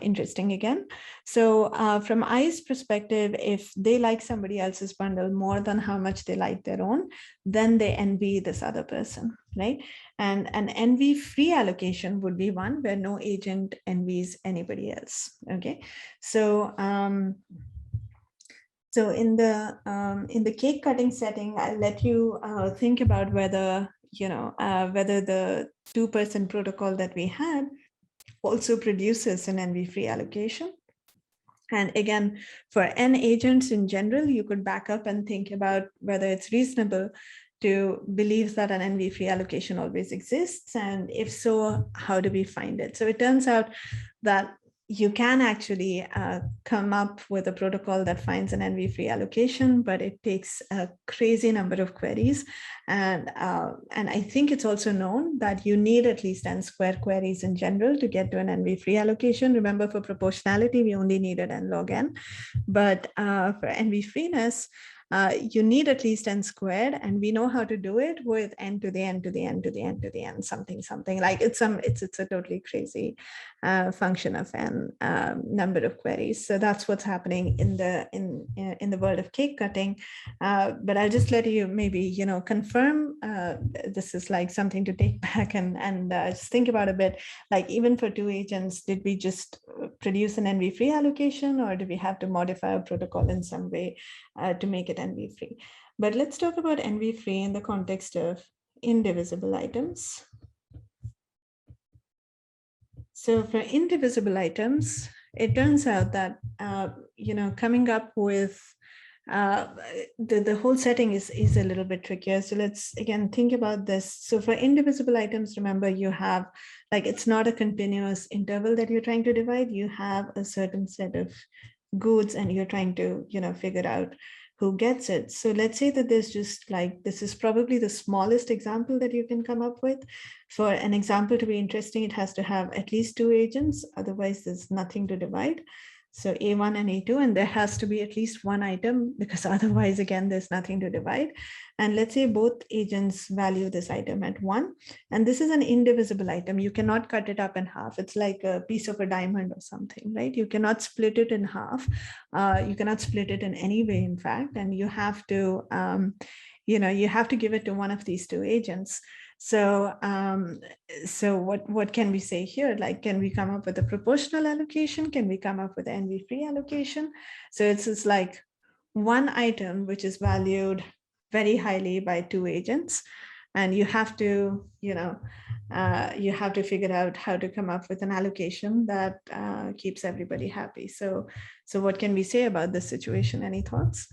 interesting again. So from I's perspective, if they like somebody else's bundle more than how much they like their own, then they envy this other person, right? And an envy-free allocation would be one where no agent envies anybody else. Okay, so so in the cake cutting setting, I'll let you think about whether whether the two-person protocol that we had also produces an envy-free allocation. And again, for n agents in general, you could back up and think about whether it's reasonable to believe that an envy-free allocation always exists. And if so, how do we find it? So it turns out that you can actually come up with a protocol that finds an envy-free allocation, but it takes a crazy number of queries. And I think it's also known that you need at least n square queries in general to get to an envy-free allocation. Remember, for proportionality, we only needed n log n. But for envy-freeness, you need at least n squared, and we know how to do it with n to the n to the n to the n to the n something like it's a totally crazy function of n number of queries. So that's what's happening in the world of cake cutting. But I'll just let you maybe confirm. This is like something to take back and just think about a bit. Like, even for two agents, did we just produce an envy-free allocation, or do we have to modify a protocol in some way to make it envy-free? But let's talk about envy-free in the context of indivisible items. So for indivisible items, it turns out that coming up with the whole setting is a little bit trickier. So let's again think about this. So for indivisible items, remember, you have, like, it's not a continuous interval that you're trying to divide. You have a certain set of goods, and you're trying to figure out who gets it. So let's say that there's just like, this is probably the smallest example that you can come up with. For an example to be interesting, it has to have at least two agents, otherwise there's nothing to divide. So A1 and A2, and there has to be at least one item, because otherwise, again, there's nothing to divide. And let's say both agents value this item at 1, and this is an indivisible item. You cannot cut it up in half. It's like a piece of a diamond or something, right? You cannot split it in half. You cannot split it in any way, in fact, and you have to, you have to give it to one of these two agents. So, so what can we say here? Like, can we come up with a proportional allocation? Can we come up with an envy-free allocation? So it's just like one item which is valued very highly by two agents, and you have to, you have to figure out how to come up with an allocation that keeps everybody happy. So what can we say about this situation? Any thoughts?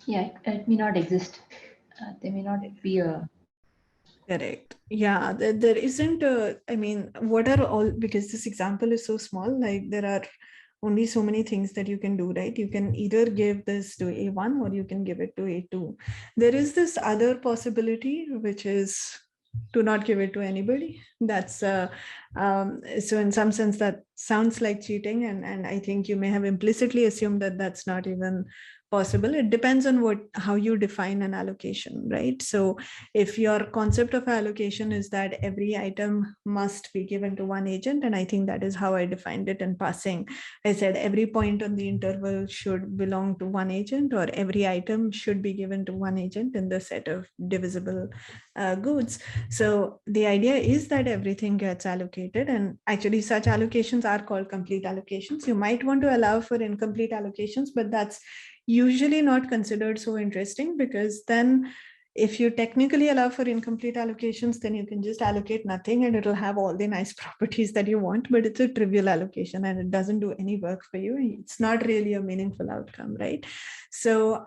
Yeah, it may not exist. There may not be a. Correct. Yeah, there isn't a, I mean, what are all, because this example is so small, like there are only so many things that you can do, right? You can either give this to A1 or you can give it to A2. There is this other possibility, which is to not give it to anybody. That's so in some sense that sounds like cheating, and I think you may have implicitly assumed that that's not even possible. It depends on how you define an allocation, right? So if your concept of allocation is that every item must be given to one agent, and I think that is how I defined it in passing. I said every point on the interval should belong to one agent, or every item should be given to one agent in the set of divisible goods. So the idea is that everything gets allocated, and actually such allocations are called complete allocations. You might want to allow for incomplete allocations, but that's usually not considered so interesting, because then If you technically allow for incomplete allocations, then you can just allocate nothing and it'll have all the nice properties that you want, but it's a trivial allocation and it doesn't do any work for you. It's not really a meaningful outcome, right? So,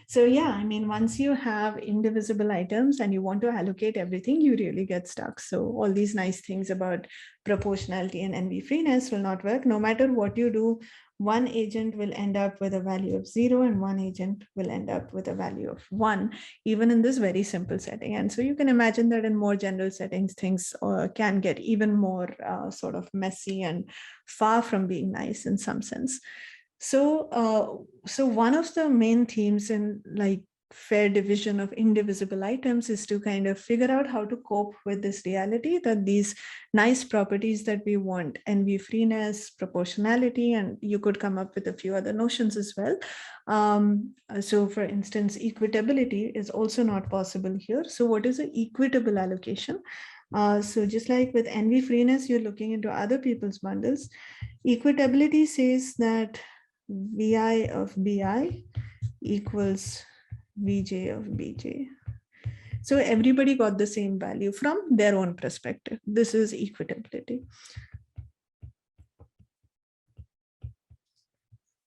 so yeah, I mean, once you have indivisible items and you want to allocate everything, you really get stuck. So all these nice things about proportionality and NV freeness will not work. No matter what you do, one agent will end up with a value of 0 and one agent will end up with a value of 1, even in this very simple setting. And so you can imagine that in more general settings, things can get even more sort of messy and far from being nice in some sense. So, so one of the main themes in like fair division of indivisible items is to kind of figure out how to cope with this reality that these nice properties that we want, NV freeness, proportionality, and you could come up with a few other notions as well. So for instance, equitability is also not possible here. So what is an equitable allocation? So just like with NV freeness, you're looking into other people's bundles. Equitability says that Vi of Bi equals Vj of Bj. So everybody got the same value from their own perspective. This is equitability.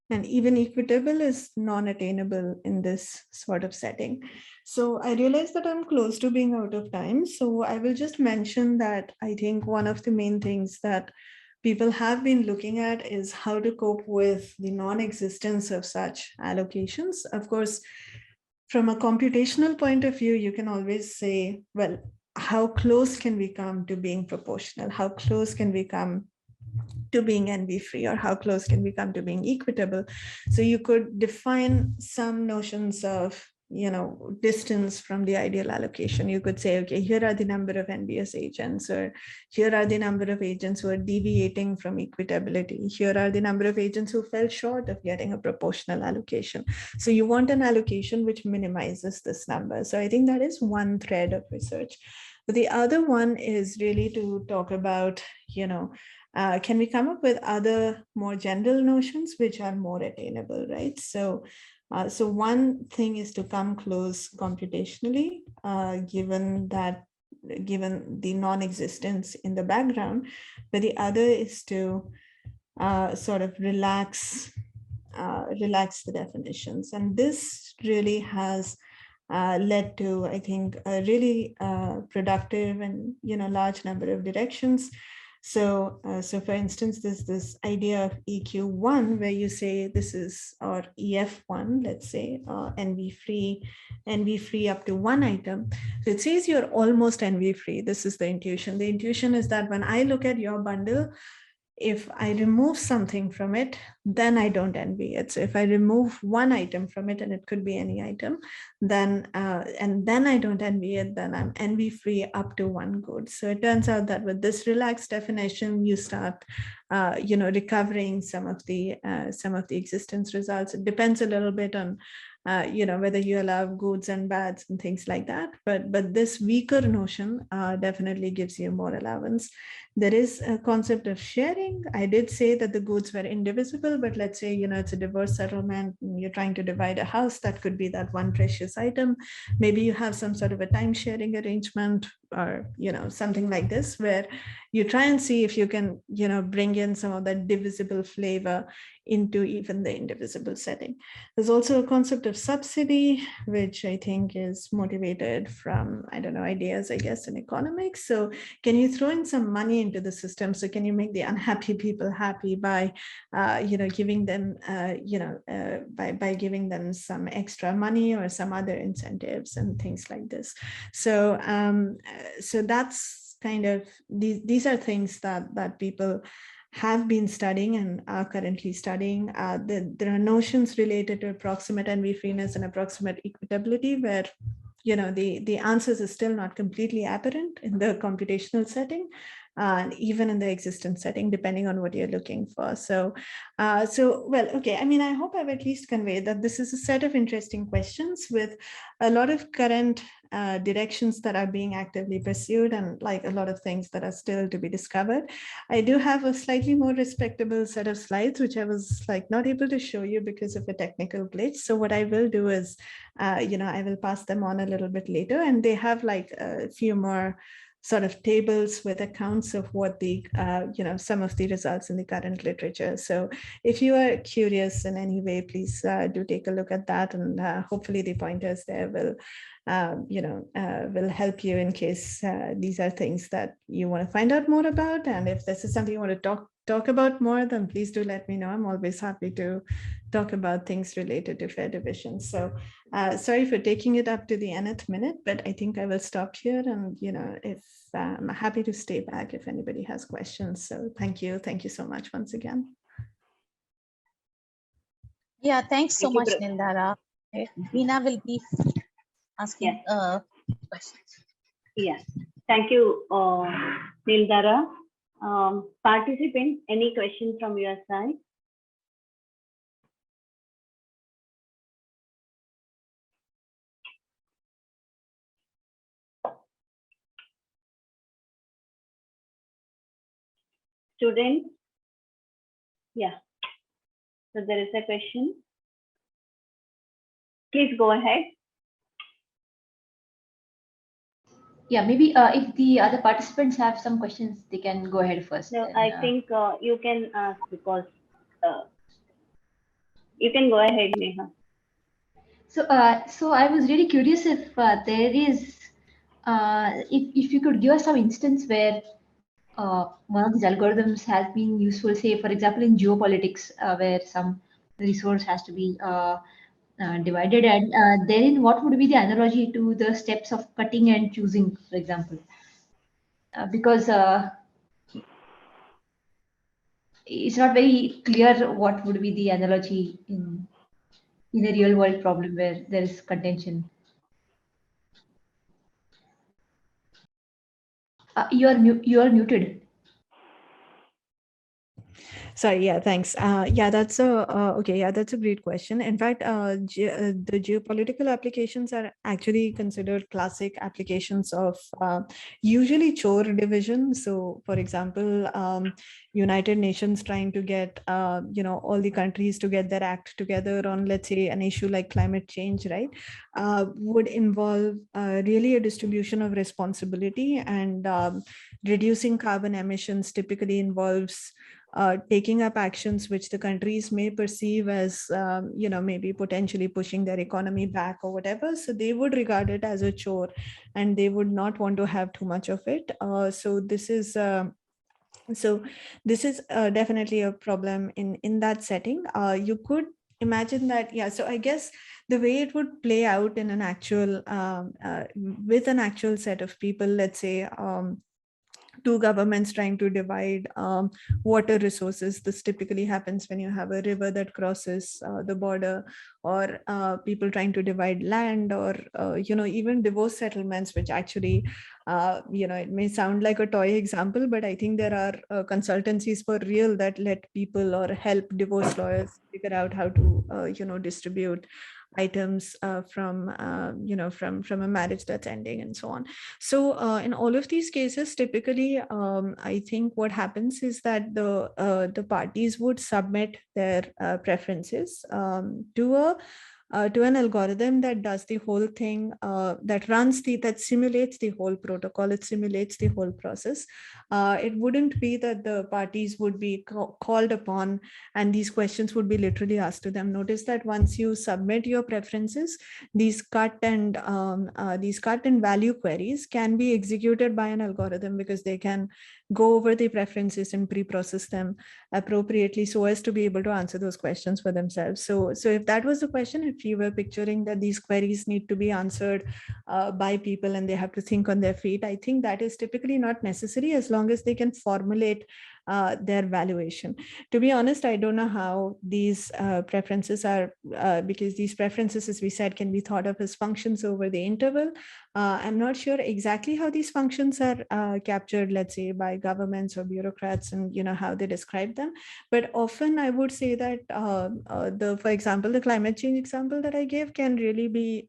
And even equitable is non-attainable in this sort of setting. So I realize that I'm close to being out of time. So I will just mention that I think one of the main things that people have been looking at is how to cope with the non-existence of such allocations. Of course, from a computational point of view, you can always say, well, how close can we come to being proportional? How close can we come to being NV free, or how close can we come to being equitable? So you could define some notions of, you know, distance from the ideal allocation. You could say, okay, here are the number of NBS agents, or here are the number of agents who are deviating from equitability. Here are the number of agents who fell short of getting a proportional allocation. So you want an allocation which minimizes this number. So I think that is one thread of research. But the other one is really to talk about, you know, can we come up with other more general notions which are more attainable, right? So, so one thing is to come close computationally, given the non-existence in the background, but the other is to sort of relax the definitions, and this really has led to, I think, a really productive and large number of directions. So, so for instance, there's this idea of EQ1 where you say this is, or EF1, let's say, NV free up to one item. So it says you're almost NV free. This is the intuition. The intuition is that when I look at your bundle, if I remove something from it, then I don't envy it. So if I remove one item from it, and it could be any item, then and then I don't envy it, then I'm envy free up to one good. So it turns out that with this relaxed definition, you start recovering some of the existence results. It depends a little bit on whether you allow goods and bads and things like that. But this weaker notion definitely gives you more allowance. There is a concept of sharing. I did say that the goods were indivisible, but let's say, it's a diverse settlement, and you're trying to divide a house, that could be that one precious item. Maybe you have some sort of a time sharing arrangement, or, something like this, where you try and see if you can, bring in some of that divisible flavor into even the indivisible setting. There's also a concept of subsidy, which I think is motivated from, ideas, I guess, in economics. So can you throw in some money into the system? So can you make the unhappy people happy by, giving them, by giving them some extra money or some other incentives and things like this. So, so that's kind of, these are things that people have been studying and are currently studying. There are notions related to approximate NV freeness and approximate equitability, where the answers are still not completely apparent in the computational setting. even in the existence setting, depending on what you're looking for. So, well, okay. I mean, I hope I've at least conveyed that this is a set of interesting questions with a lot of current directions that are being actively pursued, and like a lot of things that are still to be discovered. I do have a slightly more respectable set of slides, which I was like not able to show you because of a technical glitch. So what I will do is, I will pass them on a little bit later, and they have like a few more sort of tables with accounts of what the, some of the results in the current literature. So if you are curious in any way, please do take a look at that, and hopefully the pointers there will, will help you in case these are things that you want to find out more about. And if this is something you want to talk about more, then please do let me know. I'm always happy to talk about things related to fair division. So sorry for taking it up to the nth minute, but I think I will stop here. And, if I'm happy to stay back if anybody has questions. So thank you. Thank you so much once again. Yeah, thanks so much, Neeldhara. Veena will be asking questions. Yes, thank you, Neeldhara. Participants, any questions from your side? Students? Yeah. So there is a question. Please go ahead. Yeah, maybe if the other participants have some questions, they can go ahead first. No, I think you can ask because you can go ahead, Neha. So, so I was really curious if there is, if you could give us some instance where one of these algorithms has been useful, say, for example, in geopolitics, where some resource has to be divided, and therein what would be the analogy to the steps of cutting and choosing, for example? Because it's not very clear what would be the analogy in a real world problem where there is contention. You are muted. Sorry, yeah, thanks. Yeah, that's that's a great question. In fact, the geopolitical applications are actually considered classic applications of usually chore division. So, for example, United Nations trying to get all the countries to get their act together on, let's say, an issue like climate change, right, would involve really a distribution of responsibility, and reducing carbon emissions typically involves taking up actions which the countries may perceive as, maybe potentially pushing their economy back or whatever. So they would regard it as a chore, and they would not want to have too much of it. So this is definitely a problem in that setting. You could imagine that, yeah. So I guess the way it would play out in an actual, with an actual set of people, let's say, two governments trying to divide water resources. This typically happens when you have a river that crosses the border, or people trying to divide land, or even divorce settlements, which actually it may sound like a toy example, but I think there are consultancies for real that let people or help divorce lawyers figure out how to distribute items from a marriage that's ending, and so on. So in all of these cases, typically, I think what happens is that the parties would submit their preferences to an algorithm that does the whole thing, that simulates the whole protocol. It simulates the whole process. It wouldn't be that the parties would be called upon and these questions would be literally asked to them. Notice that once you submit your preferences, these cut and value queries can be executed by an algorithm, because they can go over the preferences and pre-process them appropriately so as to be able to answer those questions for themselves. So if that was the question, if you were picturing that these queries need to be answered by people and they have to think on their feet, I think that is typically not necessary, as long as they can formulate their valuation. To be honest, I don't know how these preferences are, because these preferences, as we said, can be thought of as functions over the interval. I'm not sure exactly how these functions are captured, let's say, by governments or bureaucrats, and how they describe them. But often I would say that for example, the climate change example that I gave can really be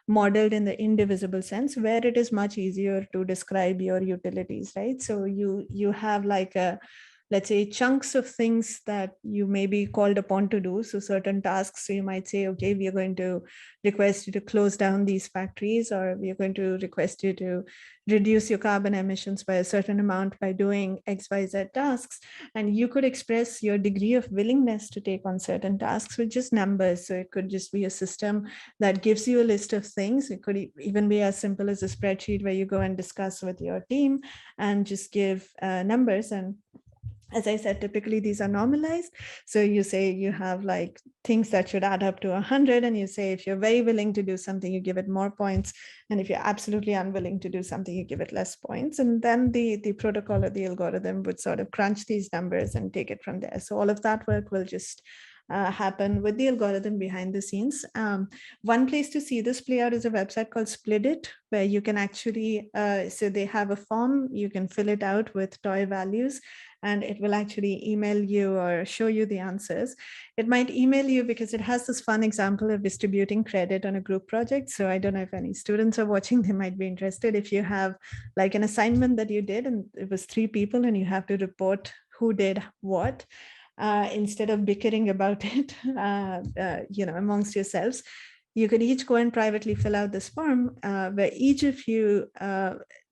modeled in the indivisible sense, where it is much easier to describe your utilities, right? So you have like let's say chunks of things that you may be called upon to do. So certain tasks, so you might say, okay, we are going to request you to close down these factories, or we are going to request you to reduce your carbon emissions by a certain amount by doing XYZ tasks. And you could express your degree of willingness to take on certain tasks with just numbers. So it could just be a system that gives you a list of things. It could even be as simple as a spreadsheet where you go and discuss with your team and just give numbers. And as I said, typically these are normalized. So you say you have like things that should add up to 100, and you say if you're very willing to do something, you give it more points. And if you're absolutely unwilling to do something, you give it less points. And then the protocol or the algorithm would sort of crunch these numbers and take it from there. So all of that work will just happen with the algorithm behind the scenes. One place to see this play out is a website called Splitit, where you can actually, so they have a form, you can fill it out with toy values, and it will actually email you or show you the answers. It might email you because it has this fun example of distributing credit on a group project. So I don't know if any students are watching, they might be interested. If you have like an assignment that you did and it was 3 people and you have to report who did what, instead of bickering about it, amongst yourselves, you could each go and privately fill out this form where each of you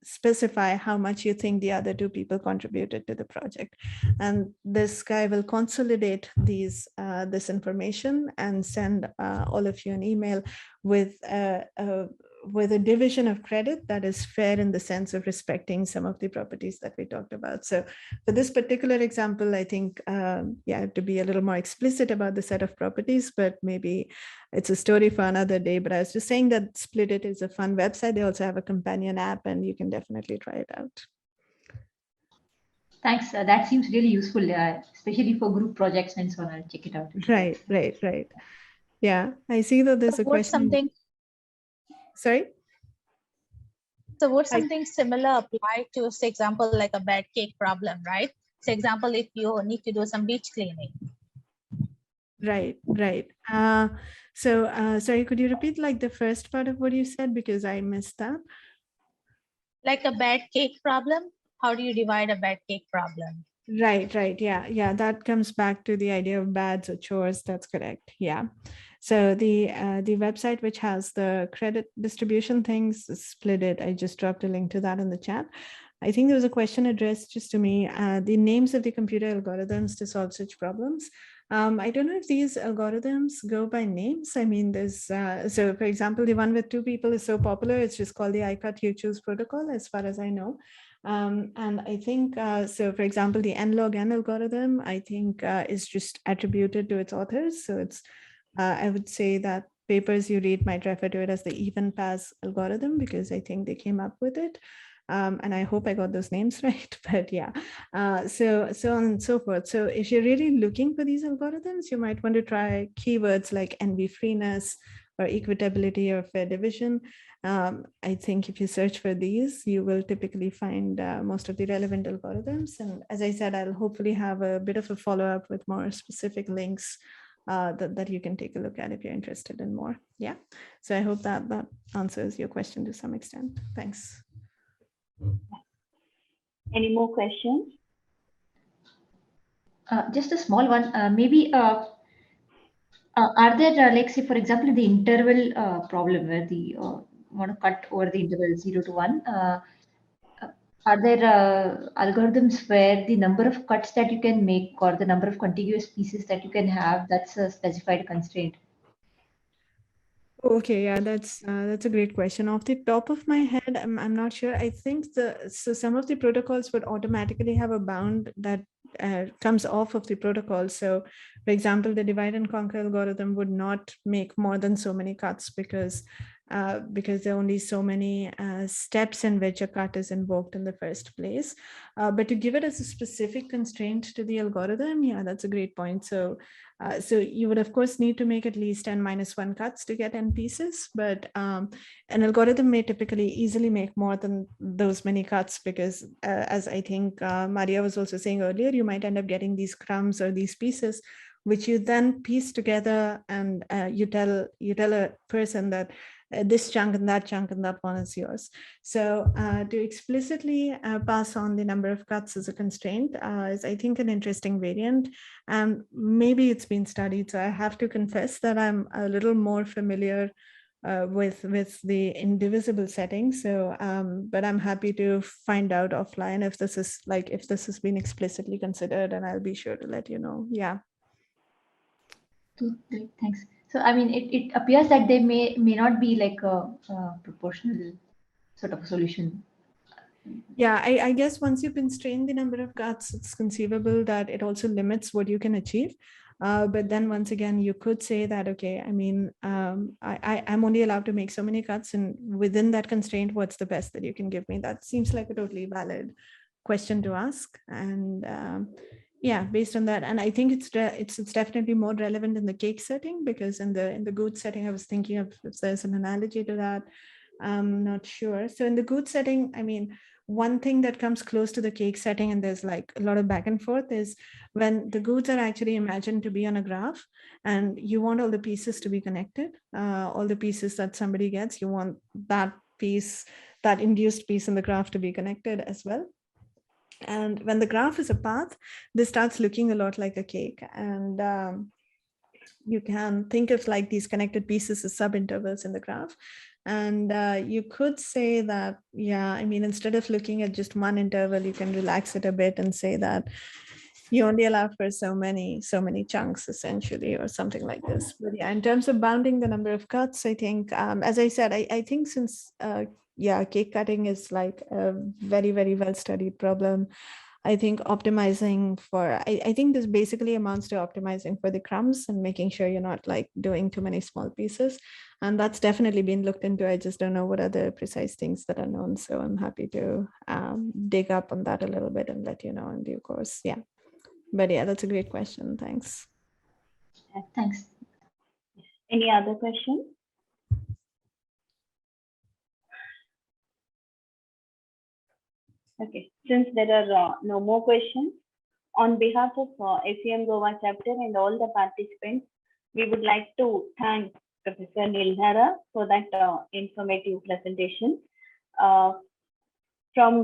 specify how much you think the other 2 people contributed to the project. And this guy will consolidate this information and send all of you an email with a division of credit that is fair in the sense of respecting some of the properties that we talked about. So for this particular example, I think, to be a little more explicit about the set of properties, but maybe it's a story for another day. But I was just saying that Splitit is a fun website. They also have a companion app, and you can definitely try it out. Thanks. That seems really useful, especially for group projects and so on. I'll check it out. Right. Yeah, I see that there's a question. Sorry? So would something similar apply to, say, example, like a bad cake problem, right? So example, if you need to do some beach cleaning. Right. Sorry, could you repeat like the first part of what you said, because I missed that? Like a bad cake problem, how do you divide a bad cake problem? Right. Yeah, that comes back to the idea of bads or chores. That's correct. Yeah. So the website which has the credit distribution things, Splitit, I just dropped a link to that in the chat. I think there was a question addressed just to me, the names of the computer algorithms to solve such problems. I don't know if these algorithms go by names. I mean, there's, so for example, the one with 2 people is so popular, it's just called the I cut you choose protocol, as far as I know. And I think, so for example, the n-log-n algorithm, I think is just attributed to its authors. So it's, I would say that papers you read might refer to it as the even pass algorithm, because I think they came up with it. And I hope I got those names right, but yeah, so on and so forth. So if you're really looking for these algorithms, you might want to try keywords like NV freeness or equitability or fair division. I think if you search for these, you will typically find most of the relevant algorithms. And as I said, I'll hopefully have a bit of a follow-up with more specific links that you can take a look at if you're interested in more. Yeah, so I hope that answers your question to some extent. Thanks. Any more questions? Just a small one. Maybe are there, like, say, for example, the interval problem where the want to cut over the interval 0 to 1? Are there algorithms where the number of cuts that you can make or the number of contiguous pieces that you can have, that's a specified constraint? Okay, yeah, that's a great question. Off the top of my head, I'm not sure. I think so some of the protocols would automatically have a bound that comes off of the protocol. So, for example, the divide and conquer algorithm would not make more than so many cuts, because because there are only so many steps in which a cut is invoked in the first place. But to give it as a specific constraint to the algorithm, yeah, that's a great point. So you would, of course, need to make at least n-1 cuts to get n pieces, but an algorithm may typically easily make more than those many cuts because, as I think Maria was also saying earlier, you might end up getting these crumbs or these pieces, which you then piece together, and you tell a person that this chunk and that one is yours. So to explicitly pass on the number of cuts as a constraint is, I think, an interesting variant. And maybe it's been studied. So I have to confess that I'm a little more familiar with the indivisible setting. So, but I'm happy to find out offline if this has been explicitly considered, and I'll be sure to let you know. Yeah. Great, thanks. So, I mean, it appears that they may not be like a proportional sort of a solution. Yeah, I guess once you constrain the number of cuts, it's conceivable that it also limits what you can achieve. But then once again, you could say that, okay, I mean, I'm only allowed to make so many cuts, and within that constraint, what's the best that you can give me? That seems like a totally valid question to ask. And yeah, based on that, and I think it's definitely more relevant in the cake setting, because in the good setting, I was thinking of if there's an analogy to that. I'm not sure. So in the good setting, I mean, one thing that comes close to the cake setting, and there's like a lot of back and forth, is when the goods are actually imagined to be on a graph, and you want all the pieces to be connected, all the pieces that somebody gets, you want that piece, that induced piece in the graph to be connected as well. And when the graph is a path, this starts looking a lot like a cake. And you can think of like these connected pieces as subintervals in the graph. And you could say that, yeah, I mean, instead of looking at just one interval, you can relax it a bit and say that you only allow for so many chunks, essentially, or something like this. But yeah, in terms of bounding the number of cuts, I think, as I said, I think since, yeah, cake cutting is like a very, very well-studied problem, I think optimizing for, I think this basically amounts to optimizing for the crumbs and making sure you're not like doing too many small pieces. And that's definitely been looked into. I just don't know what are the precise things that are known. So I'm happy to dig up on that a little bit and let you know in due course. Yeah. But yeah, that's a great question. Thanks. Thanks. Any other questions? Okay, since there are no more questions, on behalf of ACM Goa chapter and all the participants, we would like to thank Professor Neeldhara for that informative presentation. From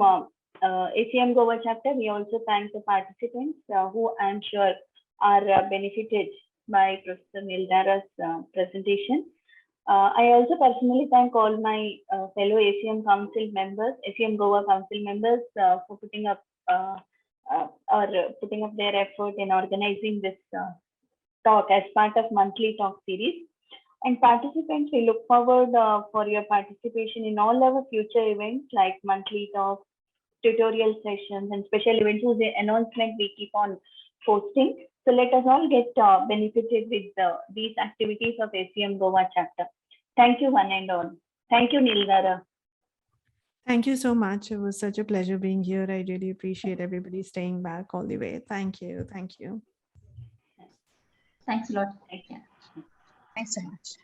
ACM Goa chapter, we also thank the participants who I'm sure are benefited by Professor Neeldhara's presentation. I also personally thank all my fellow ACM Council members, ACM Goa Council members for putting up their effort in organizing this talk as part of monthly talk series. And participants, we look forward for your participation in all our future events like monthly talks, tutorial sessions, and special events whose announcement we keep on posting. So let us all get benefited with these activities of ACM Goa chapter. Thank you, one and all. Thank you, Neeldhara. Thank you so much. It was such a pleasure being here. I really appreciate everybody staying back all the way. Thank you. Thank you. Thanks a lot. Thanks so much.